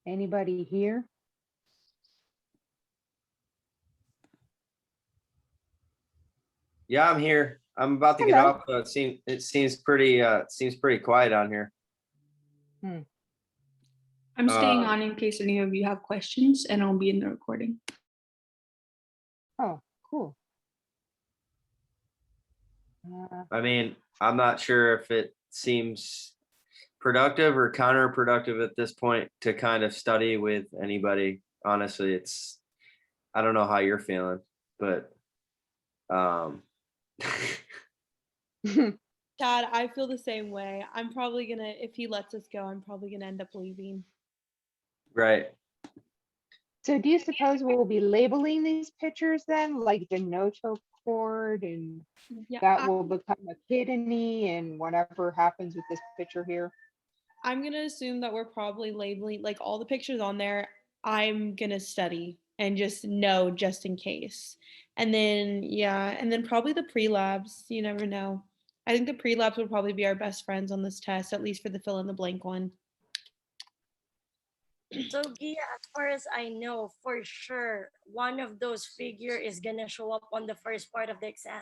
Speaker 5: Anybody here?
Speaker 3: Yeah, I'm here. I'm about to get
Speaker 5: Hello.
Speaker 3: off. But it seems pretty quiet on here.
Speaker 11: I'm staying
Speaker 3: Um,
Speaker 11: on in case any of you have questions, and I'll be in the recording.
Speaker 5: Oh, cool.
Speaker 3: I mean, I'm not sure if it seems productive or counterproductive at this point to kind of study with anybody. Honestly, I don't know how you're feeling, but
Speaker 6: Chad, I feel the same way. I'm probably gonna, if he lets us go, I'm probably gonna end up leaving.
Speaker 3: right.
Speaker 5: So do you suppose we'll be labeling these pictures then, like the notochord, and
Speaker 6: Yeah,
Speaker 5: that will become a kidney and whatever happens with this picture here?
Speaker 6: I'm gonna assume that we're probably labeling like all the pictures on there. I'm gonna study and just know just in case. And then yeah, and then probably the pre-labs. You never know. I think the pre-labs will probably be our best friends on this test, at least for the fill in the blank one.
Speaker 7: So Gia, as far as I know, for sure, one of those figure is gonna show up on the first part of the exam.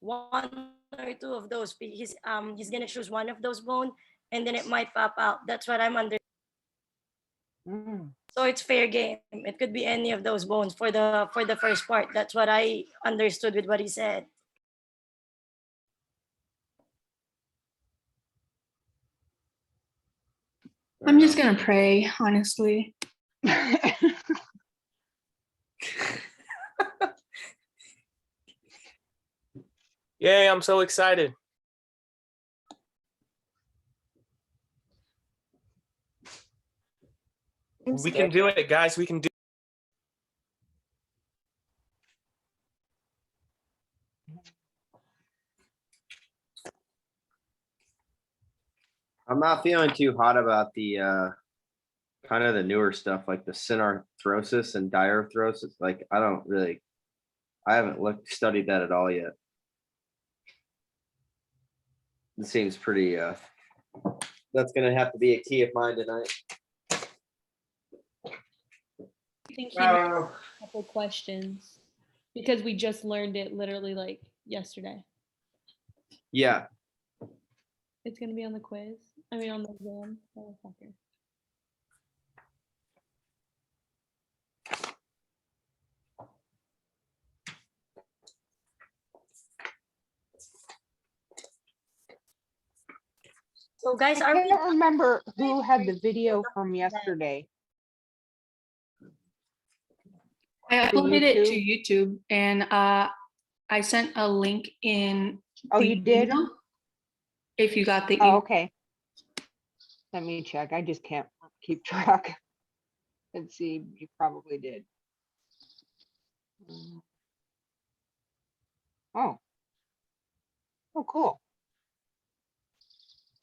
Speaker 7: One or two of those, he's gonna choose one of those bone, and then it might pop out. That's what I'm under. So it's fair game. It could be any of those bones for the first part. That's what I understood with what he said.
Speaker 11: I'm just gonna pray, honestly.
Speaker 1: Yay, I'm so excited. We can do it, guys. We can do
Speaker 3: I'm not feeling too hot about the kind of the newer stuff like the synarthrosis and diarthrosis. Like I haven't studied that at all yet. It seems pretty that's gonna have to be a key of mine tonight.
Speaker 6: I think he made a couple questions because we just learned it literally like yesterday.
Speaker 3: Yeah.
Speaker 6: It's gonna be on the quiz. I mean on the exam. Oh, fucker.
Speaker 7: So guys,
Speaker 5: I
Speaker 7: are we
Speaker 5: can't remember who had the video from yesterday.
Speaker 11: I
Speaker 5: The
Speaker 11: uploaded it to
Speaker 5: YouTube?
Speaker 11: YouTube, and I sent a link in.
Speaker 5: Oh,
Speaker 11: the
Speaker 5: you did?
Speaker 11: email, if you got the
Speaker 5: Oh,
Speaker 11: email.
Speaker 5: okay. Let me check. I just can't keep track. Let's see, you probably did. Oh. Oh, cool.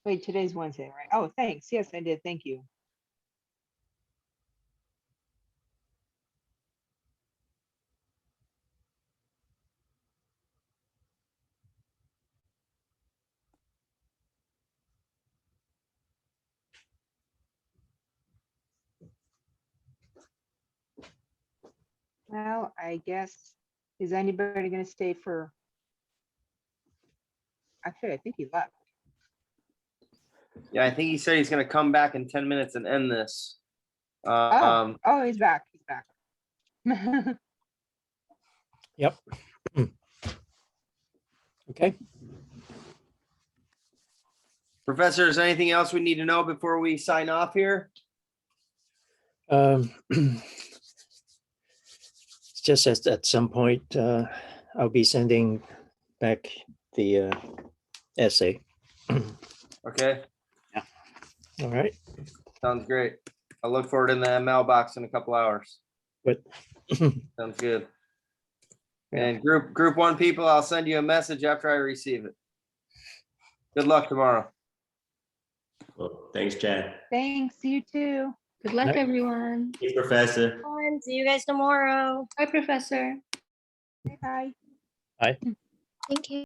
Speaker 5: Wait, today's Wednesday, right? Oh, thanks. Yes, I did. Thank you. Well, I guess, is anybody gonna stay for? Actually, I think he left.
Speaker 3: Yeah, I think he said he's gonna come back in 10 minutes and end this.
Speaker 5: Oh, he's back. He's back.
Speaker 2: Yep. Okay.
Speaker 3: Professor, is there anything else we need to know before we sign off here?
Speaker 2: It's just at some point, I'll be sending back the essay.
Speaker 3: Okay,
Speaker 2: All right.
Speaker 3: sounds great. I'll look for it in the mailbox in a couple hours.
Speaker 2: Good.
Speaker 3: Sounds good. And group one people, I'll send you a message after I receive it. Good luck tomorrow.
Speaker 9: Well, thanks, Chad.
Speaker 5: Thanks, you too.
Speaker 11: Good luck,
Speaker 2: Yep.
Speaker 11: everyone.
Speaker 9: Thanks, Professor.
Speaker 7: See you guys tomorrow.
Speaker 11: Bye, Professor.
Speaker 5: Bye.
Speaker 2: Bye.
Speaker 7: Thank you.